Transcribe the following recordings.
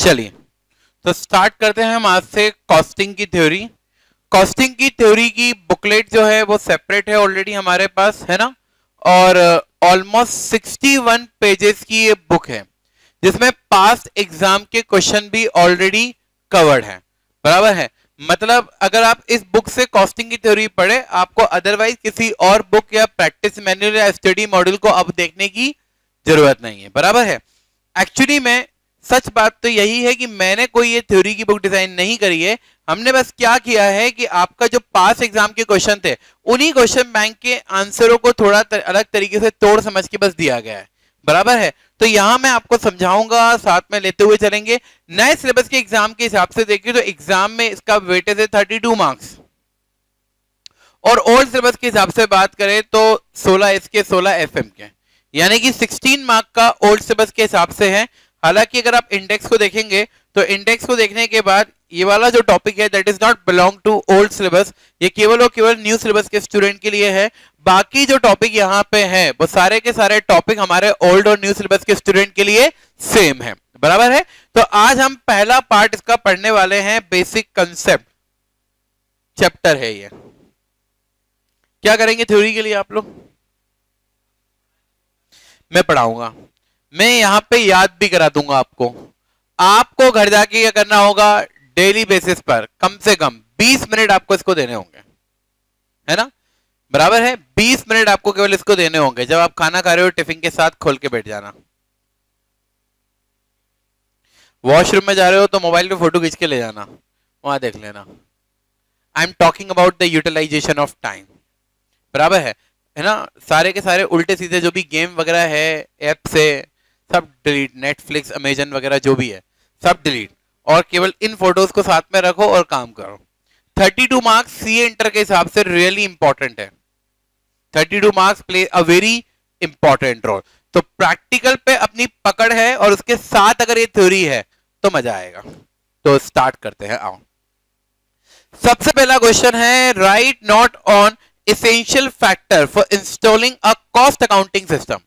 चलिए तो स्टार्ट करते हैं हम आज से कॉस्टिंग की थ्योरी। कॉस्टिंग की थ्योरी की बुकलेट जो है वो सेपरेट है ऑलरेडी हमारे पास, है ना। और ऑलमोस्ट 61 पेजेस की ये बुक है जिसमें पास्ट एग्जाम के क्वेश्चन भी ऑलरेडी कवर्ड है, बराबर है। मतलब अगर आप इस बुक से कॉस्टिंग की थ्योरी पढ़े, आपको अदरवाइज किसी और बुक या प्रैक्टिस मैनुअल या स्टडी मॉड्यूल को अब देखने की जरूरत नहीं है, बराबर है। एक्चुअली में सच बात तो यही है कि मैंने कोई ये थ्योरी की बुक डिजाइन नहीं करी है। हमने बस क्या किया है कि आपका जो पास एग्जाम के क्वेश्चन थे उन्हीं क्वेश्चन बैंक के आंसरों को थोड़ा अलग तरीके से तोड़ समझ के बस दिया गया है, बराबर है। तो यहां मैं आपको समझाऊंगा, साथ में लेते हुए चलेंगे। नए सिलेबस के एग्जाम के हिसाब से देखिए तो एग्जाम में इसका वेटेज है 32 मार्क्स, और ओल्ड सिलेबस के हिसाब से बात करें तो 16 इसके 16 एफएम के, यानी कि 16 मार्क का ओल्ड सिलेबस के हिसाब से है। हालांकि अगर आप इंडेक्स को देखेंगे तो इंडेक्स को देखने के बाद ये वाला जो टॉपिक है that is not belong to old syllabus, ये केवल और केवल न्यू सिलेबस के स्टूडेंट के लिए है। बाकी जो टॉपिक यहाँ पे है वो सारे के सारे टॉपिक हमारे ओल्ड और न्यू सिलेबस के स्टूडेंट के लिए सेम है, बराबर है। तो आज हम पहला पार्ट इसका पढ़ने वाले हैं, बेसिक कंसेप्ट चैप्टर है ये। क्या करेंगे थ्योरी के लिए आप लोग? मैं पढ़ाऊंगा, मैं यहां पे याद भी करा दूंगा आपको। आपको घर जाके क्या करना होगा, डेली बेसिस पर कम से कम 20 मिनट आपको इसको देने होंगे, है ना, बराबर है। 20 मिनट आपको केवल इसको देने होंगे। जब आप खाना खा रहे हो टिफिन के साथ खोल के बैठ जाना। वॉशरूम में जा रहे हो तो मोबाइल पे फोटो खींच के ले जाना, वहां देख लेना। I am talking about the utilization of time, बराबर है ना। सारे के सारे उल्टे सीधे जो भी गेम वगैरह है ऐप से सब डिलीट, नेटफ्लिक्स, अमेजन वगैरह जो भी है सब डिलीट, और केवल इन फोटोज को साथ में रखो और काम करो। 32 मार्क्स सीए इंटर के हिसाब से रियली इंपॉर्टेंट है। 32 marks play a very important role. तो प्रैक्टिकल पे अपनी पकड़ है और उसके साथ अगर ये थ्योरी है तो मजा आएगा। तो स्टार्ट करते हैं, आओ। सबसे पहला क्वेश्चन है, right note on essential factor for installing a cost accounting system.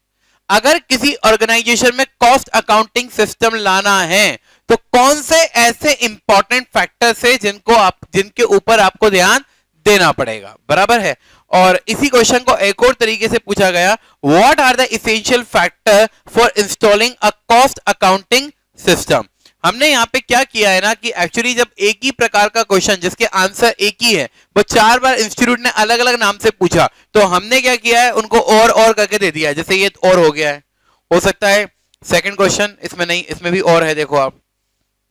अगर किसी ऑर्गेनाइजेशन में कॉस्ट अकाउंटिंग सिस्टम लाना है तो कौन से ऐसे इंपॉर्टेंट फैक्टर्स है जिनके ऊपर आपको ध्यान देना पड़ेगा, बराबर है। और इसी क्वेश्चन को एक और तरीके से पूछा गया, what are the essential factor for installing a cost accounting system. हमने यहाँ पे क्या किया है ना कि एक्चुअली जब एक ही प्रकार का क्वेश्चन जिसके आंसर एक ही है वो 4 बार इंस्टीट्यूट ने अलग अलग नाम से पूछा, तो हमने क्या किया है, उनको और करके दे दिया है। जैसे ये और हो गया है, हो सकता है सेकंड क्वेश्चन इसमें नहीं, इसमें भी और है, देखो आप,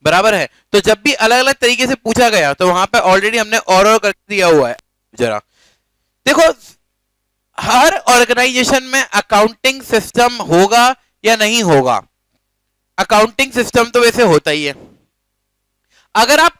बराबर है। तो जब भी अलग अलग तरीके से पूछा गया तो वहां पे ऑलरेडी हमने और करके दिया हुआ है। जरा देखो, हर ऑर्गेनाइजेशन में अकाउंटिंग सिस्टम होगा या नहीं होगा। अकाउंटिंग सिस्टम तो वैसे होता ही है। अगर आप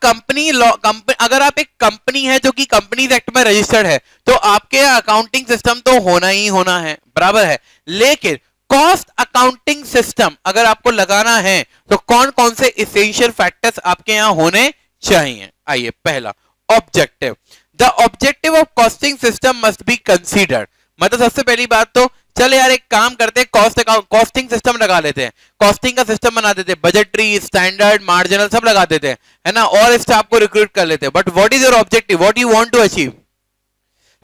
अगर आप एक कंपनी है जो कि कंपनीज एक्ट में रजिस्टर्ड है तो आपके अकाउंटिंग सिस्टम तो होना ही होना है, बराबर है। लेकिन कॉस्ट अकाउंटिंग सिस्टम अगर आपको लगाना है तो कौन कौन से एसेंशियल फैक्टर्स आपके यहां होने चाहिए? आइए, पहला objective. The objective of costing system must be considered. मतलब सबसे पहली बात तो चल यार एक काम करते हैं, कॉस्टिंग सिस्टम लगा लेते हैं, कॉस्टिंग का सिस्टम बना देते हैं, बजटरी, स्टैंडर्ड, मार्जिनल सब लगा देते हैं, है ना, और स्टाफ को रिक्रूट कर लेते हैं। But what is your objective, what you want to achieve?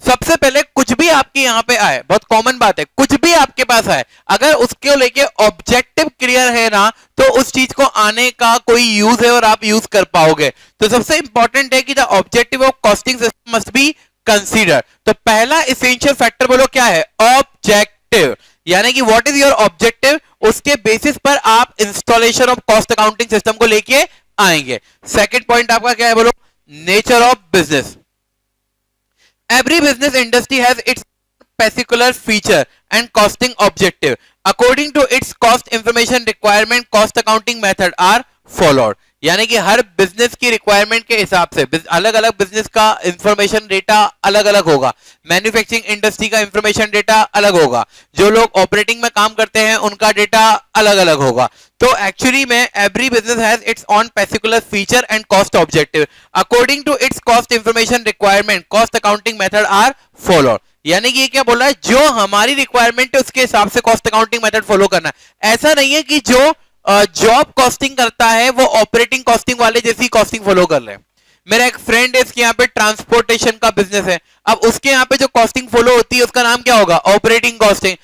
सबसे पहले कुछ भी आपके यहां पे आए, बहुत कॉमन बात है, कुछ भी आपके पास आए, अगर उसके लेके ऑब्जेक्टिव क्लियर है ना तो उस चीज को आने का कोई यूज है और आप यूज कर पाओगे। तो सबसे इंपॉर्टेंट है कि the objective of costing system must be consider. तो पहला एसेंशियल फैक्टर बोलो क्या है, ऑब्जेक्टिव, यानी कि व्हाट इज योर ऑब्जेक्टिव, उसके बेसिस पर आप installation of cost accounting system को लेके आएंगे। सेकंड पॉइंट आपका क्या है बोलो, nature of business. Every business industry has its particular feature and costing objective. According to its cost information requirement, cost accounting method are followed. यानी कि हर business की रिक्वायरमेंट के हिसाब से अलग अलग बिजनेस का इंफॉर्मेशन डेटा अलग अलग होगा। मैन्युफैक्चरिंग इंडस्ट्री का इंफॉर्मेशन डेटा अलग होगा, जो लोग ऑपरेटिंग में काम करते हैं उनका डेटा अलग अलग होगा। तो एक्चुअली में every business has its own particular feature and cost objective. According to its cost information requirement, cost accounting method are followed. यानी कि ये क्या बोल रहा है, जो हमारी रिक्वायरमेंट है उसके हिसाब से कॉस्ट अकाउंटिंग मेथड फॉलो करना है। ऐसा नहीं है कि जो जॉब कॉस्टिंग करता है वो ऑपरेटिंग कॉस्टिंग वाले जैसी कॉस्टिंग फॉलो कर रहे हैं। मेरा एक फ्रेंड है, इसके यहाँ पे ट्रांसपोर्टेशन का बिजनेस है। अब उसके यहाँ पे जो कॉस्टिंग फॉलो होती है उसका नाम क्या होगा? Operating costing.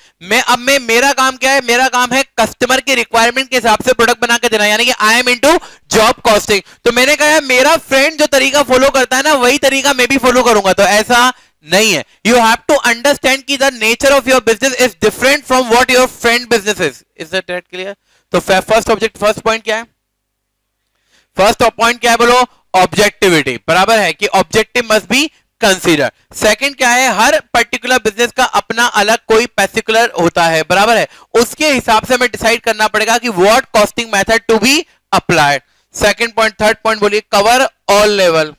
मेरा काम क्या है? मेरा काम है कस्टमर के रिक्वायरमेंट के हिसाब से प्रोडक्ट बना के देना, यानी कि I am into job costing. तो मैंने कहा मेरा फ्रेंड जो तरीका फॉलो करता है ना, वही तरीका मैं भी फॉलो करूंगा। तो ऐसा नहीं है। यू हैव टू अंडरस्टैंड कि the nature of your business is different from what your friend business is that clear? तो फर्स्ट पॉइंट क्या है? फर्स्ट पॉइंट क्या है बोलो? ऑब्जेक्टिविटी। बराबर है कि objective must B consider. Second क्या है? हर पर्टिकुलर बिजनेस का अपना अलग कोई पर्टिकुलर होता है। बराबर है, उसके हिसाब से हमें डिसाइड करना पड़ेगा कि what costing method to be applied. Second point. Third point बोलिए, cover all level.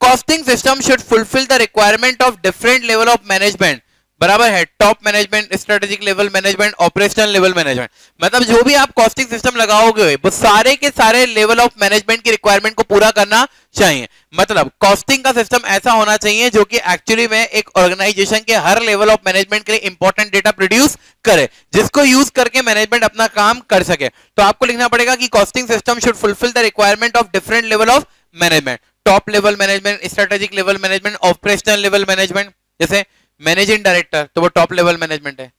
Costing system should fulfil the requirement of different level of management. बराबर है, top management, strategic level management, operational level management. मतलब जो भी आप costing system लगाओगे वो सारे के सारे लेवल ऑफ मैनेजमेंट की रिक्वायरमेंट को पूरा करना चाहिए। मतलब कॉस्टिंग का सिस्टम ऐसा होना चाहिए जो कि एक्चुअली में एक ऑर्गेनाइजेशन के हर लेवल ऑफ मैनेजमेंट के लिए इंपॉर्टेंट डेटा प्रोड्यूस करे, जिसको यूज करके मैनेजमेंट अपना काम कर सके। तो आपको लिखना पड़ेगा कि costing system should fulfil the requirement of different level of management, top level management, strategic level management, operational level management. जैसे मैनेजिंग डायरेक्टर तो वो टॉप लेवल मैनेजमेंट है।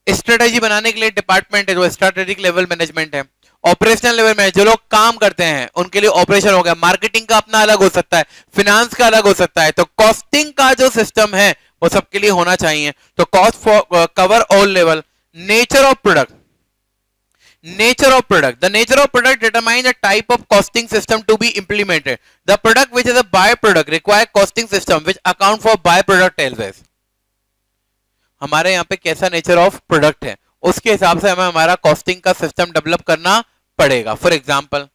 स्ट्रेटेजी बनाने के लिए डिपार्टमेंट है जो स्ट्रेटेजिक लेवल मैनेजमेंट है। ऑपरेशनल लेवल में जो लोग काम करते हैं उनके लिए ऑपरेशन हो गया। मार्केटिंग का अपना अलग हो सकता है, फिनांस का अलग हो सकता है। तो कॉस्टिंग का जो सिस्टम है वो सबके लिए होना चाहिए। तो cost for cover all level. Nature of product. Nature of product. The nature of product determines the type of costing system to be implemented. The product which is a byproduct require costing system which account for byproduct always. हमारे यहाँ पे कैसा nature of product है उसके हिसाब से हमें हमारा कॉस्टिंग का सिस्टम डेवलप करना पड़ेगा। फॉर एग्जांपल,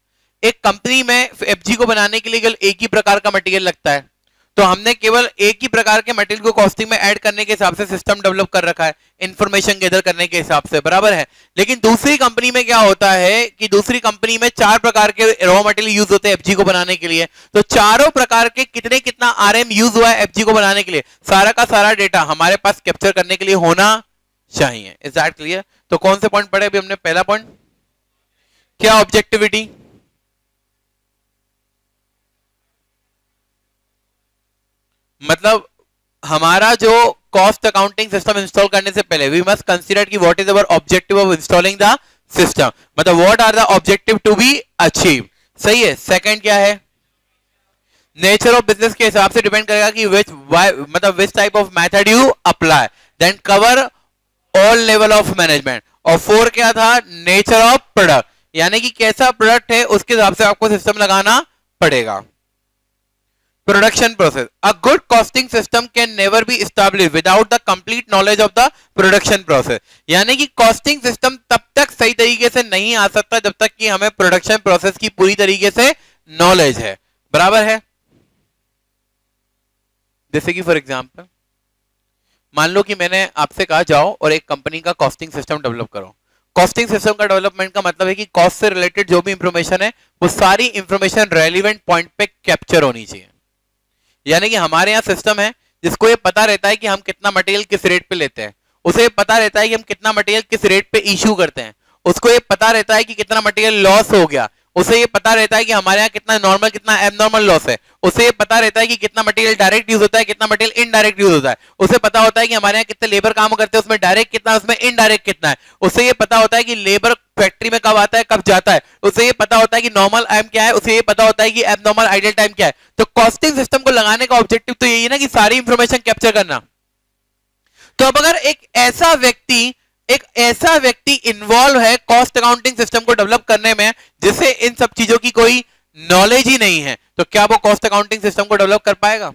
एक कंपनी में एफजी को बनाने के लिए केवल एक ही प्रकार का मटेरियल लगता है, तो हमने केवल एक ही प्रकार के मटेरियल को कॉस्टिंग में ऐड करने के हिसाब से सिस्टम डेवलप कर रखा है, इंफॉर्मेशन गैदर करने के हिसाब से। बराबर है। लेकिन दूसरी कंपनी में क्या होता है कि दूसरी कंपनी में 4 प्रकार के रॉ मटेरियल यूज होते हैं एफजी को बनाने के लिए। तो चारों प्रकार के कितना आरएम यूज हुआ है एफजी को बनाने के लिए, सारा का सारा डेटा हमारे पास कैप्चर करने के लिए होना चाहिए। Is that clear? तो कौन से पॉइंट पढ़े अभी हमने? पहला पॉइंट क्या? ऑब्जेक्टिविटी। मतलब हमारा जो कॉस्ट अकाउंटिंग सिस्टम इंस्टॉल करने से पहले वी मस्ट कंसीडर कि what is our objective of installing the system, मतलब what are the objective to be achieve. सही है। सेकंड क्या है? नेचर ऑफ बिजनेस के हिसाब से डिपेंड करेगा कि which type of method you apply. Then cover all level of management. और 4 क्या था? नेचर ऑफ प्रोडक्ट, यानी कि कैसा प्रोडक्ट है उसके हिसाब से आपको सिस्टम लगाना पड़ेगा। Production process. A good costing system can never be established without the complete knowledge of the production process. यानी कि कॉस्टिंग सिस्टम तब तक सही तरीके से नहीं आ सकता जब तक कि हमें प्रोडक्शन प्रोसेस की पूरी तरीके से नॉलेज है। बराबर है। जैसे कि फॉर एग्जांपल मान लो कि मैंने आपसे कहा जाओ और एक कंपनी का कॉस्टिंग सिस्टम डेवलप करो। कॉस्टिंग सिस्टम का डेवलपमेंट का मतलब है कि कॉस्ट से रिलेटेड जो भी इंफॉर्मेशन है वो सारी इंफॉर्मेशन रेलिवेंट पॉइंट पे कैप्चर होनी चाहिए। यानी कि हमारे यहाँ सिस्टम है जिसको ये पता रहता है कि हम कितना मटेरियल किस रेट पे लेते हैं, उसे ये पता रहता है कि हम कितना मटेरियल किस रेट पे इशू करते हैं, उसको ये पता रहता है कि कितना मटेरियल लॉस हो गया, उसे ये पता रहता है कि हमारे यहाँ कितना नॉर्मल कितना एबनॉर्मल लॉस है, उसे ये पता रहता है कि कितना मटेरियल डायरेक्ट यूज होता है कितना मटेरियल इनडायरेक्ट यूज होता है, उसे पता होता है कि हमारे यहाँ कितने लेबर काम करते हैं उसमें डायरेक्ट कितना उसमें इनडायरेक्ट कितना है, उसे ये पता होता है कि लेबर फैक्ट्री में कब आता है कब जाता है, उसे ये पता होता है कि नॉर्मल टाइम क्या है, उसे ये पता होता है कि एबनॉर्मल आइडल टाइम क्या है। तो कॉस्टिंग सिस्टम को लगाने का ऑब्जेक्टिव तो यही है ना कि सारी इंफॉर्मेशन कैप्चर करना। तो अब अगर एक ऐसा व्यक्ति इन्वॉल्व है कॉस्ट अकाउंटिंग सिस्टम को डेवलप करने में जिसे इन सब चीजों की कोई नॉलेज ही नहीं है, तो क्या वो कॉस्ट अकाउंटिंग सिस्टम को डेवलप कर पाएगा?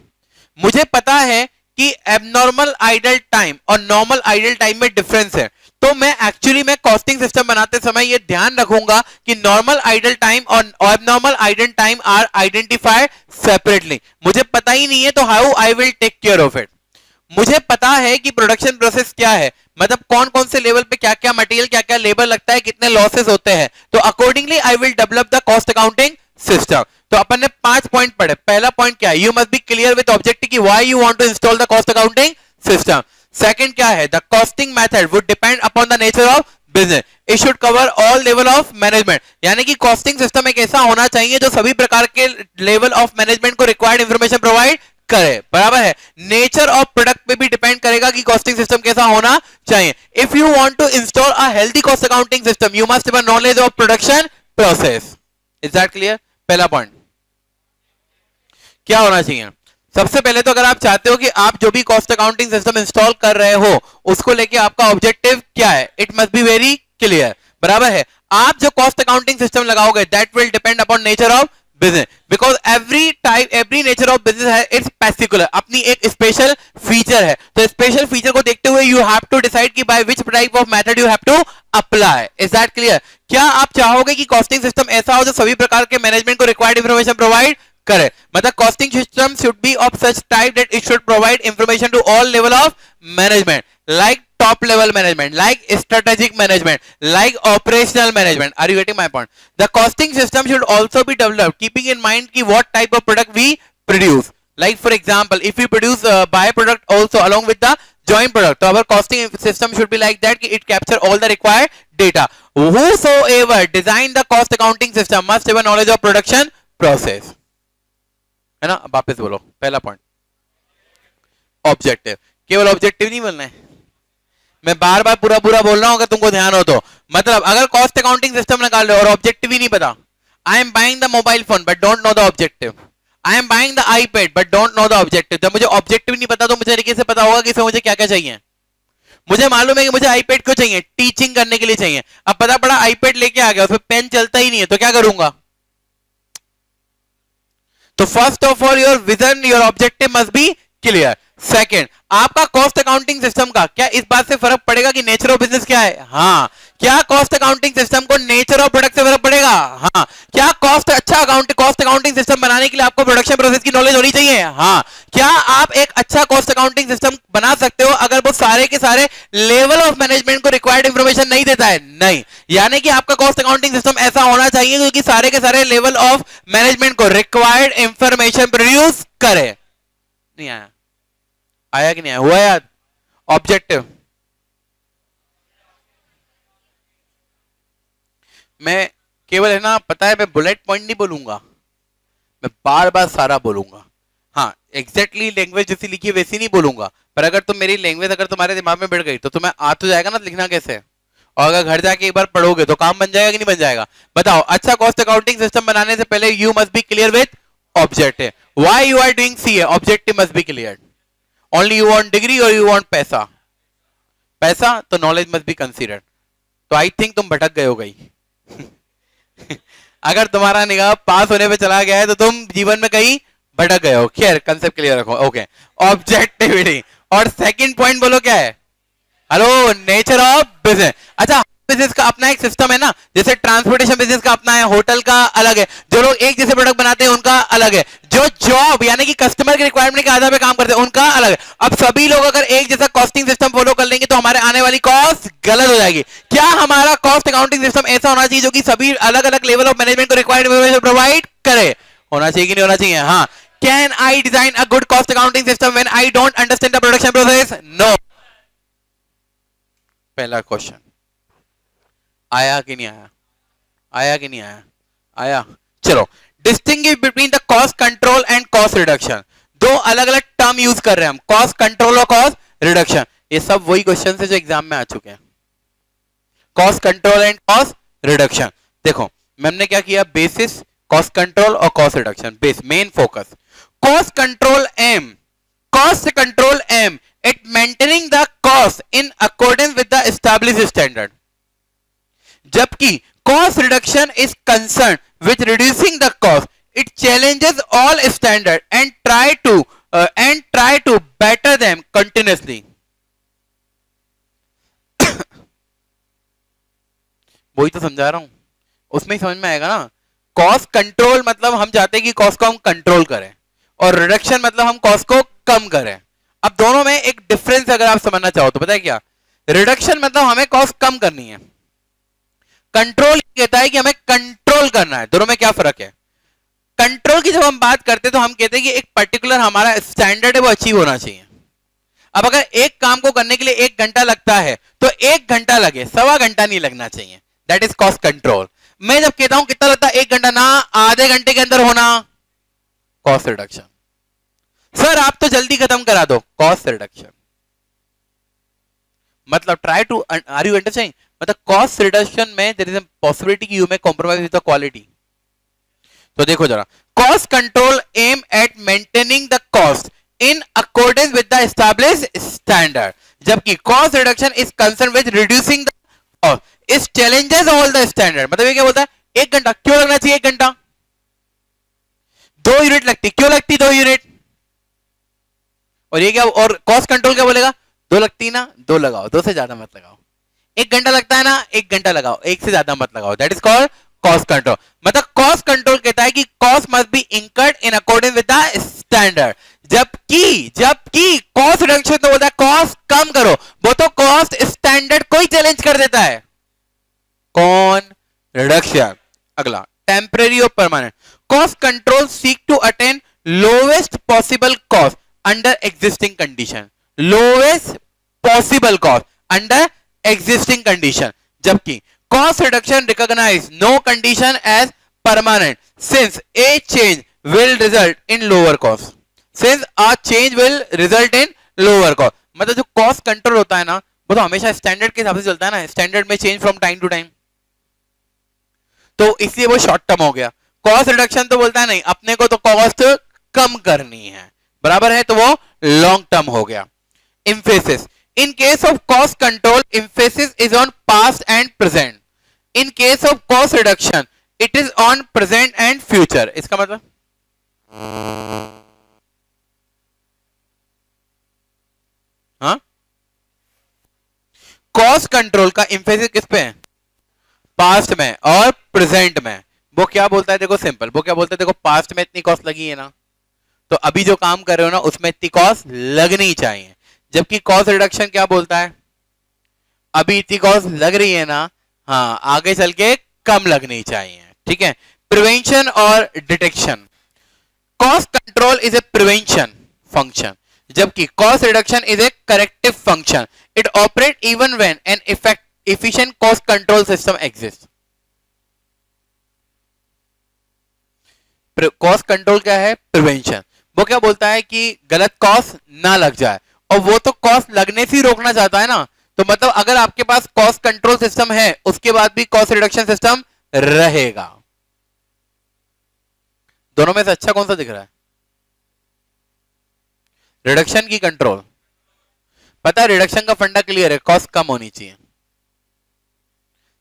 मुझे पता है कि एबनॉर्मल आइडल टाइम और नॉर्मल आइडल टाइम में डिफरेंस है, तो मैं एक्चुअली में कॉस्टिंग सिस्टम बनाते समय ये ध्यान रखूंगा कि नॉर्मल आइडल टाइम और abnormal idle time are identified separately. मुझे पता ही नहीं है तो how I will take care of it. मुझे पता है कि प्रोडक्शन प्रोसेस क्या है, मतलब कौन कौन से लेवल पे क्या क्या मटेरियल क्या क्या लेबर लगता है, कितने लॉसेस होते हैं, तो accordingly I will develop the cost accounting system. तो अपन ने 5 पॉइंट पढ़े। पहला पॉइंट क्या है? You must be clear with objective कि why you want to install the cost accounting system. Second क्या है? The costing method would depend upon the nature of business, it should cover all level of management, यानी कि costing system एक ऐसा होना चाहिए जो सभी प्रकार के लेवल ऑफ मैनेजमेंट को रिक्वायर्ड इंफॉर्मेशन प्रोवाइड करे, बराबर है। नेचर ऑफ प्रोडक्ट पे भी डिपेंड करेगा कि कॉस्टिंग सिस्टम कैसा होना चाहिए। If you want to install a healthy cost accounting system you must have knowledge of production process. Is that clear? पहला पॉइंट क्या होना चाहिए? सबसे पहले तो अगर आप चाहते हो कि आप जो भी कॉस्ट अकाउंटिंग सिस्टम इंस्टॉल कर रहे हो उसको लेके आपका ऑब्जेक्टिव क्या है, it must be very clear, बराबर है। आप जो कॉस्ट अकाउंटिंग सिस्टम लगाओगे that will depend upon nature of business, because every nature of business है इट्स पर्टिकुलर, अपनी एक स्पेशल फीचर है। तो स्पेशल फीचर को देखते हुए यू हैव टू डिसाइड कि by which type of method you have to apply. Is that clear? क्या आप चाहोगे कि कॉस्टिंग सिस्टम ऐसा हो जो सभी प्रकार के मैनेजमेंट को रिक्वायर्ड इंफॉर्मेशन प्रोवाइड करे, मतलब costing system should be of such type that it should provide information to all level of management, like top level management, like strategic management, like operational management. Are you getting my point? The costing system should also be developed keeping in mind ki what type of product we produce. Like for example, if we produce a byproduct also along with the joint product, so our costing system should be like that ki it capture all the required data. Whosoever design the cost accounting system must have a knowledge of production process. है ना? वापस बोलो, पहला point objective, केवल objective नहीं बोलना है, मैं बार बार पूरा पूरा बोल रहा हूं अगर तुमको ध्यान हो तो। मतलब अगर कॉस्ट अकाउंटिंग सिस्टम निकाल रहे हो और ऑब्जेक्टिव ही नहीं पता, I am buying the mobile phone but don't know the objective, I am buying the iPad but don't know the objective. जब मुझे ऑब्जेक्टिव नहीं पता तो मुझे तरीके से पता होगा कि इसमें मुझे क्या क्या चाहिए। मुझे मालूम है कि मुझे आईपैड क्यों चाहिए, टीचिंग करने के लिए चाहिए। अब पता पड़ा आईपैड लेके आ गया, उसमें पेन चलता ही नहीं है, तो क्या करूंगा? तो first of all your vision, your objective must be clear. Second, आपका कॉस्ट अकाउंटिंग सिस्टम का क्या इस बात से फर्क पड़ेगा कि नेचर ऑफ बिजनेस क्या है? हाँ। क्या कॉस्ट अकाउंटिंग सिस्टम को नेचर ऑफ प्रोडक्ट से फर्क पड़ेगा? हाँ। क्या कॉस्ट अकाउंटिंग सिस्टम बनाने के लिए आपको प्रोडक्शन प्रोसेस की नॉलेज होनी चाहिए? हाँ। क्या आप एक अच्छा कॉस्ट अकाउंटिंग सिस्टम बना सकते हो अगर वो सारे के सारे लेवल ऑफ मैनेजमेंट को रिक्वायर्ड इंफॉर्मेशन नहीं देता है? नहीं। यानी कि आपका कॉस्ट अकाउंटिंग सिस्टम ऐसा होना चाहिए क्योंकि सारे के सारे लेवल ऑफ मैनेजमेंट को रिक्वायर्ड इंफॉर्मेशन प्रोड्यूस करे। नहीं आया? आया कि नहीं आया? हुआ याद? ऑब्जेक्टिव मैं केवल है ना, पता है मैं बुलेट पॉइंट नहीं बोलूंगा, मैं बार बार सारा बोलूंगा। हाँ, एग्जैक्टली लैंग्वेज जैसी लिखी है वैसी नहीं बोलूंगा, पर अगर तुम मेरी लैंग्वेज अगर तुम्हारे दिमाग में बैठ गई तो तुम्हें आ तो जाएगा ना लिखना कैसे, और अगर घर जाके एक बार पढ़ोगे तो काम बन जाएगा कि नहीं बन जाएगा? बताओ। अच्छा कॉस्ट अकाउंटिंग सिस्टम बनाने से पहले you must be clear with objective. Why you are doing CA? Objective must be clear. Only you want degree or you want पैसा? पैसा तो नॉलेज मस्ट बी कंसीडर्ड। तो आई थिंक तुम भटक गए हो गई। अगर तुम्हारा निगाह पास होने पे चला गया है तो तुम जीवन में कहीं भटक गए हो। खैर कंसेप्ट क्लियर रखो। Okay, objectivity. और सेकंड पॉइंट बोलो क्या है? Hello, nature of business. अच्छा, बिजनेस का अपना एक सिस्टम है ना, जैसे ट्रांसपोर्टेशन बिजनेस का अपना है, होटल का अलग है, जो लोग एक जैसे प्रोडक्ट बनाते हैं उनका अलग है, जो जॉब यानी कि कस्टमर के रिक्वायरमेंट के आधार पे काम करते हैं उनका अलग है। अब सभी लोग अगर एक जैसा कॉस्टिंग सिस्टम फॉलो कर लेंगे तो हमारे आने वाली कॉस्ट गलत हो जाएगी। क्या हमारा कॉस्ट अकाउंटिंग सिस्टम ऐसा होना चाहिए जो कि सभी अलग अलग लेवल ऑफ मैनेजमेंट को रिक्वायर्ड इंफॉर्मेशन प्रोवाइड करे? होना चाहिए कि नहीं होना चाहिए? हाँ। Can I design a good cost accounting system when I don't understand the production process? No. पहला क्वेश्चन आया कि नहीं आया? आया कि नहीं आया? आया। चलो, distinguish between the cost control and cost reduction. दो अलग अलग टर्म यूज कर रहे हैं हम, कॉस्ट कंट्रोल और कॉस्ट रिडक्शन। ये सब वही क्वेश्चन है जो एग्जाम में आ चुके हैं। Cost control and cost reduction. देखो मैम ने क्या किया, बेसिस कॉस्ट कंट्रोल और cost reduction, base main focus. Cost control aim, cost control aim at maintaining the cost in accordance with the established standard, जबकि cost reduction is concern with reducing the cost, it challenges all standard and try to better them continuously. वही तो समझा रहा हूं, उसमें ही समझ में आएगा ना। कॉस्ट कंट्रोल मतलब हम चाहते हैं कि कॉस्ट को हम कंट्रोल करें, और रिडक्शन मतलब हम कॉस्ट को कम करें। अब दोनों में एक डिफरेंस अगर आप समझना चाहो तो पता है क्या? रिडक्शन मतलब हमें कॉस्ट कम करनी है, कंट्रोल कहता है कि हमें कंट्रोल करना है। दोनों में क्या फर्क है? कंट्रोल की जब हम बात करते हैं तो हम कहते हैं कि एक पर्टिकुलर हमारा स्टैंडर्ड है वो अचीव होना चाहिए। अब अगर एक काम को करने के लिए 1 घंटा लगता है तो 1 घंटा लगे, 1.25 घंटा नहीं लगना चाहिए। That is cost control. मैं जब कहता हूं कितना लगता है 1 घंटा, ना आधे घंटे के अंदर होना, कॉस्ट रिडक्शन। सर आप तो जल्दी खत्म करा दो, कॉस्ट रिडक्शन। मतलब try to, are you understanding, मतलब कॉस्ट रिडक्शन में देयर इज अ पॉसिबिलिटी कि you may compromise with the quality. तो देखो जरा, cost control aim at maintaining the cost in accordance with the established standard, जबकि cost reduction is concern with reducing the cost, it challenges all the standard. मतलब ये क्या बोलता है, 1 घंटा क्यों लगना चाहिए, 1 घंटा, 2 यूनिट लगती, क्यों लगती 2 यूनिट, और ये क्या, और कॉस्ट कंट्रोल क्या बोलेगा, 2 लगती ना, 2 लगाओ, 2 से ज्यादा मत लगाओ। 1 घंटा लगता है ना, 1 घंटा लगाओ, 1 से ज्यादा मत लगाओ। That is called cost control. मतलब कॉस्ट कंट्रोल कहता है कि cost must be incurred in according with the standard, जबकि कॉस्ट रिडक्शन तो बोलता है कॉस्ट कम करो, वो तो कॉस्ट स्टैंडर्ड को ही चैलेंज कर देता है। कौन, रिडक्शन। अगला, टेम्परेरी और permanent. Cost control seek to attain lowest possible cost under existing condition, lowest possible cost under existing condition, जबकि cost reduction recognize no condition as permanent since a change will result in lower cost, since a change will result in lower cost। मतलब जो cost control होता है ना, वो तो हमेशा standard के हिसाब से चलता है ना, स्टैंडर्ड में change from time to time, तो इसलिए वो शॉर्ट टर्म हो गया। कॉस्ट रिडक्शन तो बोलता है नहीं, अपने को तो कॉस्ट कम करनी है, बराबर है, तो वो लॉन्ग टर्म हो गया। emphasis, in case of cost control emphasis is on past and present, in case of cost reduction it is on present and future। इसका मतलब हाँ, कॉस्ट कंट्रोल का emphasis किस पे है, पास्ट में और प्रेजेंट में। वो क्या बोलता है, देखो सिंपल, वो क्या बोलता है, देखो पास्ट में इतनी कॉस्ट लगी है ना, तो अभी जो काम कर रहे हो ना उसमें इतनी कॉस्ट लगनी चाहिए, जबकि कॉस्ट रिडक्शन क्या बोलता है, अभी इतनी कॉस्ट लग रही है ना, हाँ आगे चल के कम लगनी चाहिए। ठीक है, प्रिवेंशन और detection. Cost control is a prevention function, जबकि cost reduction is a corrective function. It operate even when an efficient cost control system exists। Cost control क्या है, प्रिवेंशन। वो क्या बोलता है कि गलत कॉस्ट ना लग जाए, और वो तो कॉस्ट लगने से ही रोकना चाहता है ना, तो मतलब अगर आपके पास कॉस्ट कंट्रोल सिस्टम है उसके बाद भी कॉस्ट रिडक्शन सिस्टम रहेगा। दोनों में से अच्छा कौन सा दिख रहा है, रिडक्शन की कंट्रोल। पता है रिडक्शन का फंडा क्लियर है, कॉस्ट कम होनी चाहिए,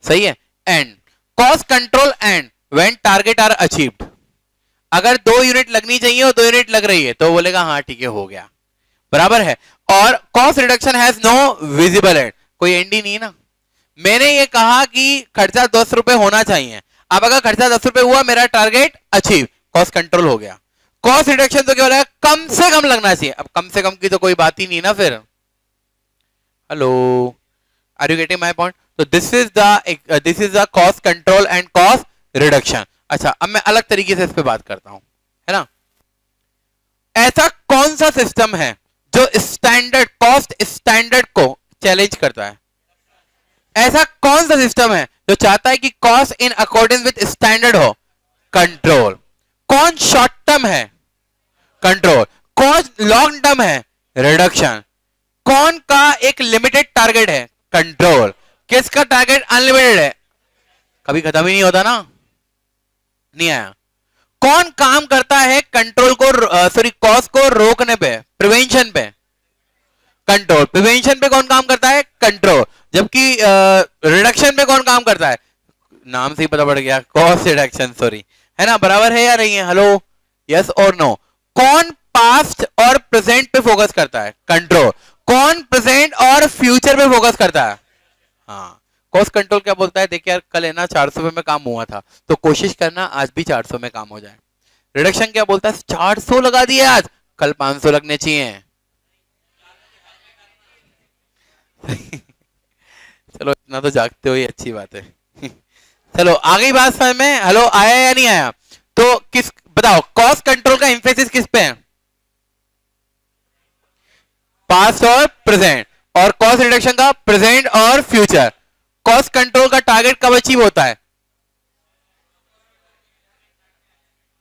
सही है। And cost control and when target are achieved, अगर 2 यूनिट लगनी चाहिए और 2 यूनिट लग रही है तो बोलेगा हाँ ठीक है हो गया, बराबर है। और cost reduction has no visible end, कोई एंड ही नहीं ना। मैंने ये कहा कि खर्चा 10 रुपए होना चाहिए, अब अगर खर्चा 10 रुपए हुआ, मेरा टारगेट अचीव, कॉस्ट कंट्रोल हो गया। कॉस्ट रिडक्शन तो क्या बोला, कम से कम लगना चाहिए, अब कम से कम की तो कोई बात ही नहीं ना फिर। Hello, are you getting my point. तो this is the cost control and cost reduction. अच्छा, अब मैं अलग तरीके से इस पे बात करता हूं, है ना। ऐसा कौन सा सिस्टम है जो स्टैंडर्ड, कॉस्ट स्टैंडर्ड को चैलेंज करता है, ऐसा कौन सा सिस्टम है जो चाहता है कि cost in accordance with standard हो, कंट्रोल। कौन शॉर्ट टर्म है, कंट्रोल। कौन लॉन्ग टर्म है, रिडक्शन। कौन का एक लिमिटेड टारगेट है, कंट्रोल। किसका टारगेट अनलिमिटेड है, कभी खत्म ही नहीं होता ना, नहीं आया। कौन काम करता है कंट्रोल को, सॉरी कॉस्ट को रोकने पे, प्रिवेंशन पे, कंट्रोल। प्रिवेंशन पे कौन काम करता है, कंट्रोल। जबकि रिडक्शन पे कौन काम करता है, नाम से ही पता पड़ गया, कॉस्ट रिडक्शन, सॉरी, है ना, बराबर है या नहीं है, हेलो, यस और नो। कौन पास्ट और प्रेजेंट पे फोकस करता है, कंट्रोल। कौन प्रेजेंट और फ्यूचर पे फोकस करता है, हाँ। कॉस्ट कंट्रोल क्या बोलता है, देखिए यार कल है ना 400 में काम हुआ था, तो कोशिश करना आज भी 400 में काम हो जाए। रिडक्शन क्या बोलता है, 400 लगा दिए आज, कल 500 लगने चाहिए। चलो इतना तो जागते हो, ये अच्छी बात है। चलो आगे बात समझ में, हेलो, आया या नहीं आया। तो किस, बताओ कॉस्ट कंट्रोल का एम्फेसिस किस पे है, पास्ट और प्रेजेंट, और कॉस्ट रिडक्शन का प्रेजेंट और फ्यूचर। कॉस्ट कंट्रोल का टारगेट कब अचीव होता है?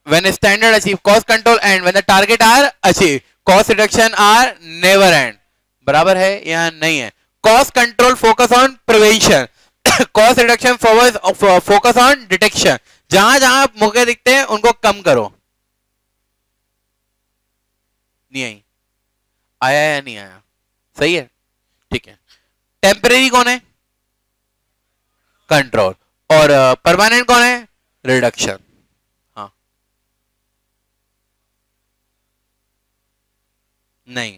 when standard achieve cost control and when the target are achieved cost reduction are never end। बराबर है या नहीं है? cost control focus on prevention cost reduction focus on detection। जहां जहां मौके दिखते हैं उनको कम करो। नहीं आई? आया या नहीं आया? सही है, ठीक है। टेम्परेरी कौन है? कंट्रोल। और परमानेंट कौन है? रिडक्शन। हाँ, नहीं,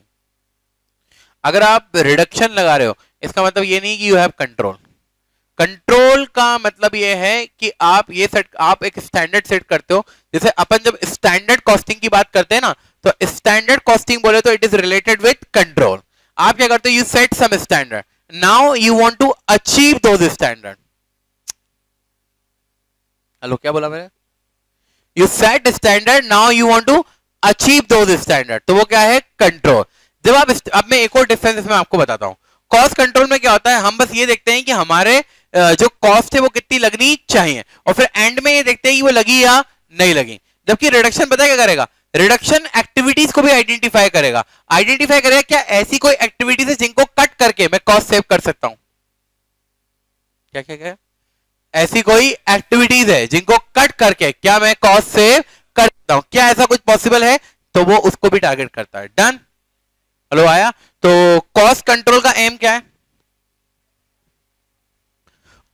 अगर आप रिडक्शन लगा रहे हो इसका मतलब ये नहीं कि यू हैव कंट्रोल। कंट्रोल का मतलब ये है कि आप एक स्टैंडर्ड सेट करते हो। जैसे अपन जब स्टैंडर्ड कॉस्टिंग की बात करते हैं ना, तो स्टैंडर्ड कॉस्टिंग बोले तो it is related with control. आप क्या करते हो? You set some standard, now you want to achieve those standard. Hello, क्या बोला मैंने? You set standard, now you want to achieve those standard, तो वो क्या है? कंट्रोल। जब आप अब मैं एक और डिफरेंस इसमें आपको बताता हूं। कॉस्ट कंट्रोल में क्या होता है? हम बस ये देखते हैं कि हमारे जो कॉस्ट है वो कितनी लगनी चाहिए, और फिर एंड में ये देखते हैं कि वो लगी या नहीं लगी। जबकि रिडक्शन पता है क्या करेगा? रिडक्शन एक्टिविटीज को भी आइडेंटिफाई करेगा। आइडेंटिफाई करेगा क्या ऐसी कोई एक्टिविटीज है जिनको कट करके मैं कॉस्ट सेव कर सकता हूं। क्या क्या क्या? ऐसी कोई एक्टिविटीज है जिनको कट करके क्या मैं कॉस्ट सेव कर सकता हूं? क्या ऐसा कुछ पॉसिबल है? तो वो उसको भी टारगेट करता है। डन? हेलो, आया? तो कॉस्ट कंट्रोल का एम क्या है?